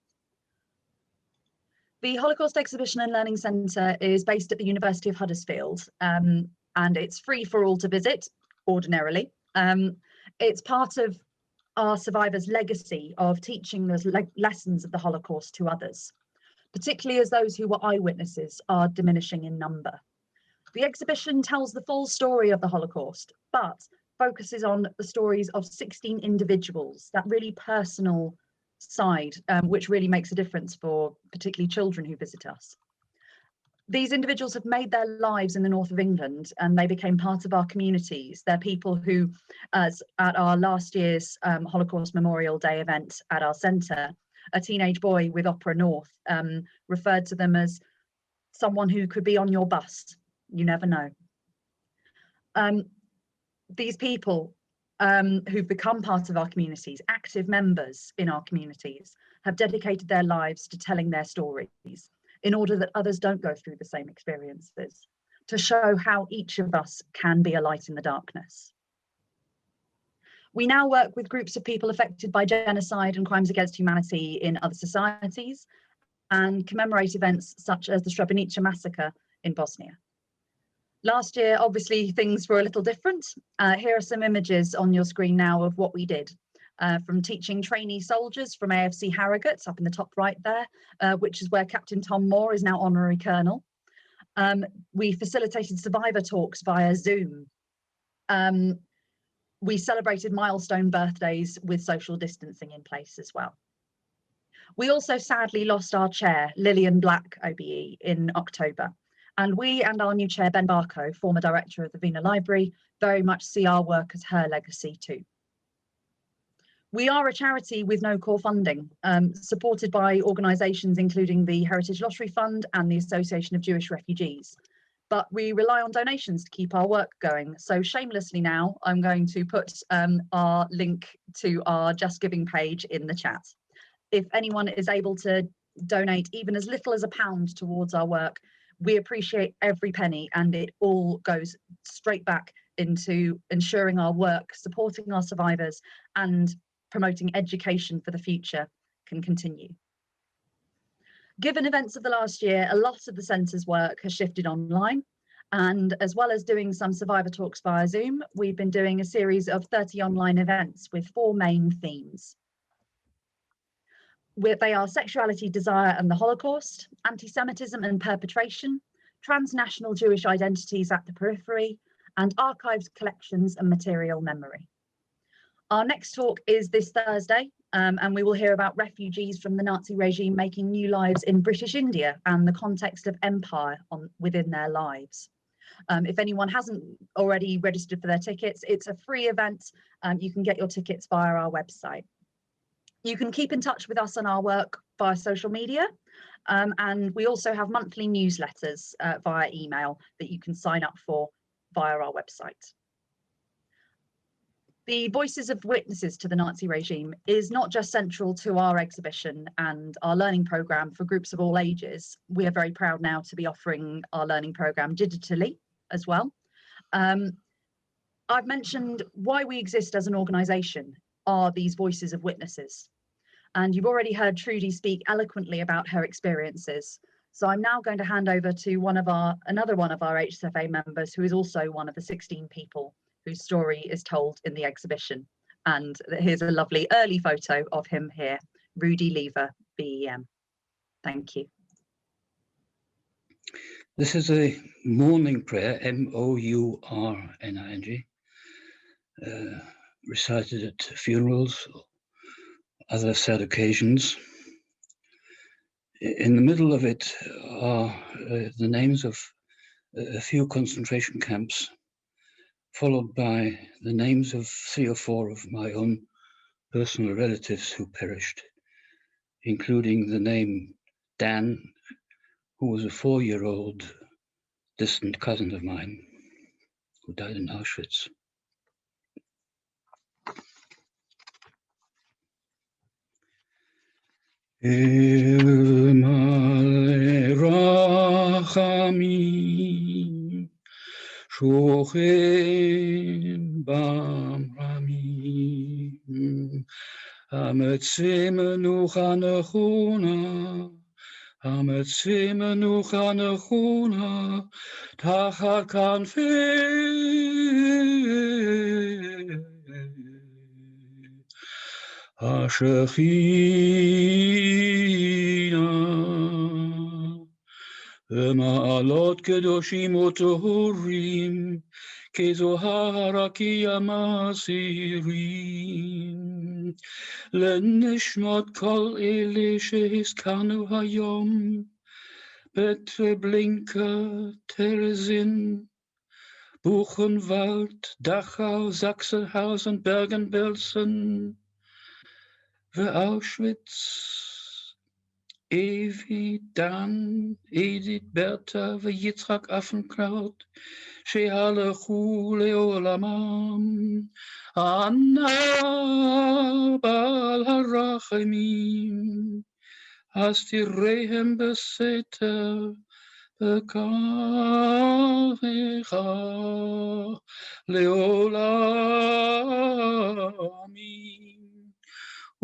The Holocaust Exhibition and Learning Centre is based at the University of Huddersfield, and it's free for all to visit ordinarily. It's part of our survivors' legacy of teaching those lessons of the Holocaust to others, particularly as those who were eyewitnesses are diminishing in number. The exhibition tells the full story of the Holocaust, but focuses on the stories of 16 individuals, that really personal side, which really makes a difference for particularly children who visit us. These individuals have made their lives in the north of England, and they became part of our communities. They're people who, as at our last year's Holocaust Memorial Day event at our centre, a teenage boy with Opera North referred to them as someone who could be on your bus. You never know. These people who've become part of our communities, active members in our communities, have dedicated their lives to telling their stories in order that others don't go through the same experiences, to show how each of us can be a light in the darkness. We now work with groups of people affected by genocide and crimes against humanity in other societies, and commemorate events such as the Srebrenica massacre in Bosnia. Last year, obviously, things were a little different. Here are some images on your screen now of what we did. From teaching trainee soldiers from AFC Harrogate, up in the top right there, which is where Captain Tom Moore is now honorary colonel. We facilitated survivor talks via Zoom. We celebrated milestone birthdays with social distancing in place as well. We also sadly lost our chair, Lillian Black OBE, in October. And we and our new chair, Ben Barco, former director of the Wiener Library, very much see our work as her legacy too. We are a charity with no core funding, supported by organisations including the Heritage Lottery Fund and the Association of Jewish Refugees. But we rely on donations to keep our work going. So shamelessly now, I'm going to put our link to our Just Giving page in the chat. If anyone is able to donate even as little as £1 towards our work, we appreciate every penny, and it all goes straight back into ensuring our work, supporting our survivors, and promoting education for the future can continue. Given events of the last year, a lot of the centre's work has shifted online, and as well as doing some survivor talks via Zoom, we've been doing a series of 30 online events with 4 main themes. They are sexuality, desire and the Holocaust, anti-Semitism and perpetration, transnational Jewish identities at the periphery, and archives, collections and material memory. Our next talk is this Thursday, and we will hear about refugees from the Nazi regime making new lives in British India and the context of empire within their lives. If anyone hasn't already registered for their tickets, it's a free event. You can get your tickets via our website. You can keep in touch with us on our work via social media, and we also have monthly newsletters via email that you can sign up for via our website. The Voices of Witnesses to the Nazi Regime is not just central to our exhibition and our learning programme for groups of all ages. We are very proud now to be offering our learning programme digitally as well. I've mentioned why we exist as an organisation are these Voices of Witnesses. And you've already heard Trude speak eloquently about her experiences. So I'm now going to hand over to another one of our HSFA members, who is also one of the 16 people whose story is told in the exhibition. And here's a lovely early photo of him here, Rudi Leavor BEM. Thank you. This is a morning prayer, M-O-U-R-N-I-N-G, recited at funerals, other sad occasions. In the middle of it are the names of a few concentration camps, followed by the names of 3 or 4 of my own personal relatives who perished, including the name Dan, who was a 4-year-old distant cousin of mine who died in Auschwitz. Shuchim Bamramim Ametzimenu Chanechuna Ametzimenu Chanechuna Tachat Kanfi Hashechina Ma'alot Kedoshim Otohurim Kezohara Kiyamasirim Lenishmot Kol Ele Shehiskanu Hayom Betre Blinker Terezin Buchenwald Dachau Sachsenhausen Bergen-Belsen Auschwitz, Evi, Dan, Edith, Bertha, Yitzhak Affenkraut, Shehalchu Leolamam, Anna Bal Harachemim, Hastirehem Beseter, Bekarecha Leolamim.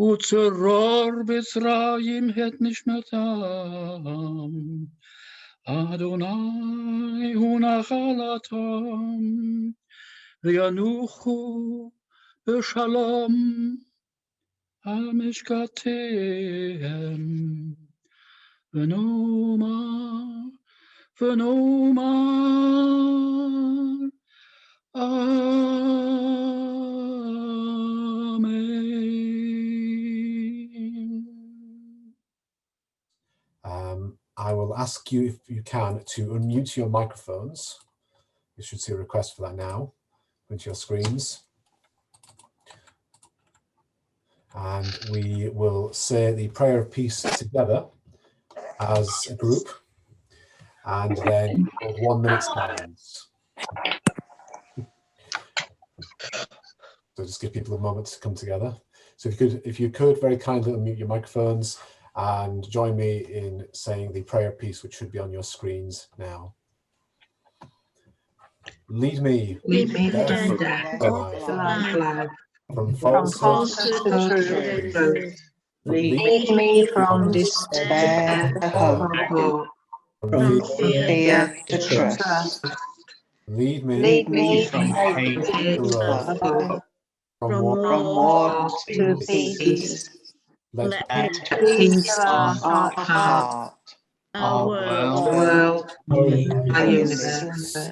Utzeror Mitzrayim het nishmatam, Adonai hunachalatam, V'yanuchu b'shalom al mishkatehem, v'nomar, I will ask you, if you can, to unmute your microphones. You should see a request for that now. Go into your screens. And we will say the prayer of peace together as a group, and then 1 minute silence. So just give people a moment to come together. So if you could very kindly unmute your microphones and join me in saying the prayer of peace, which should be on your screens now. Lead me, from falsehood to truth. Lead me from despair to hope, from fear to trust. Lead me from hate to love, from war to peace. Let peace of our heart, our world, our universe,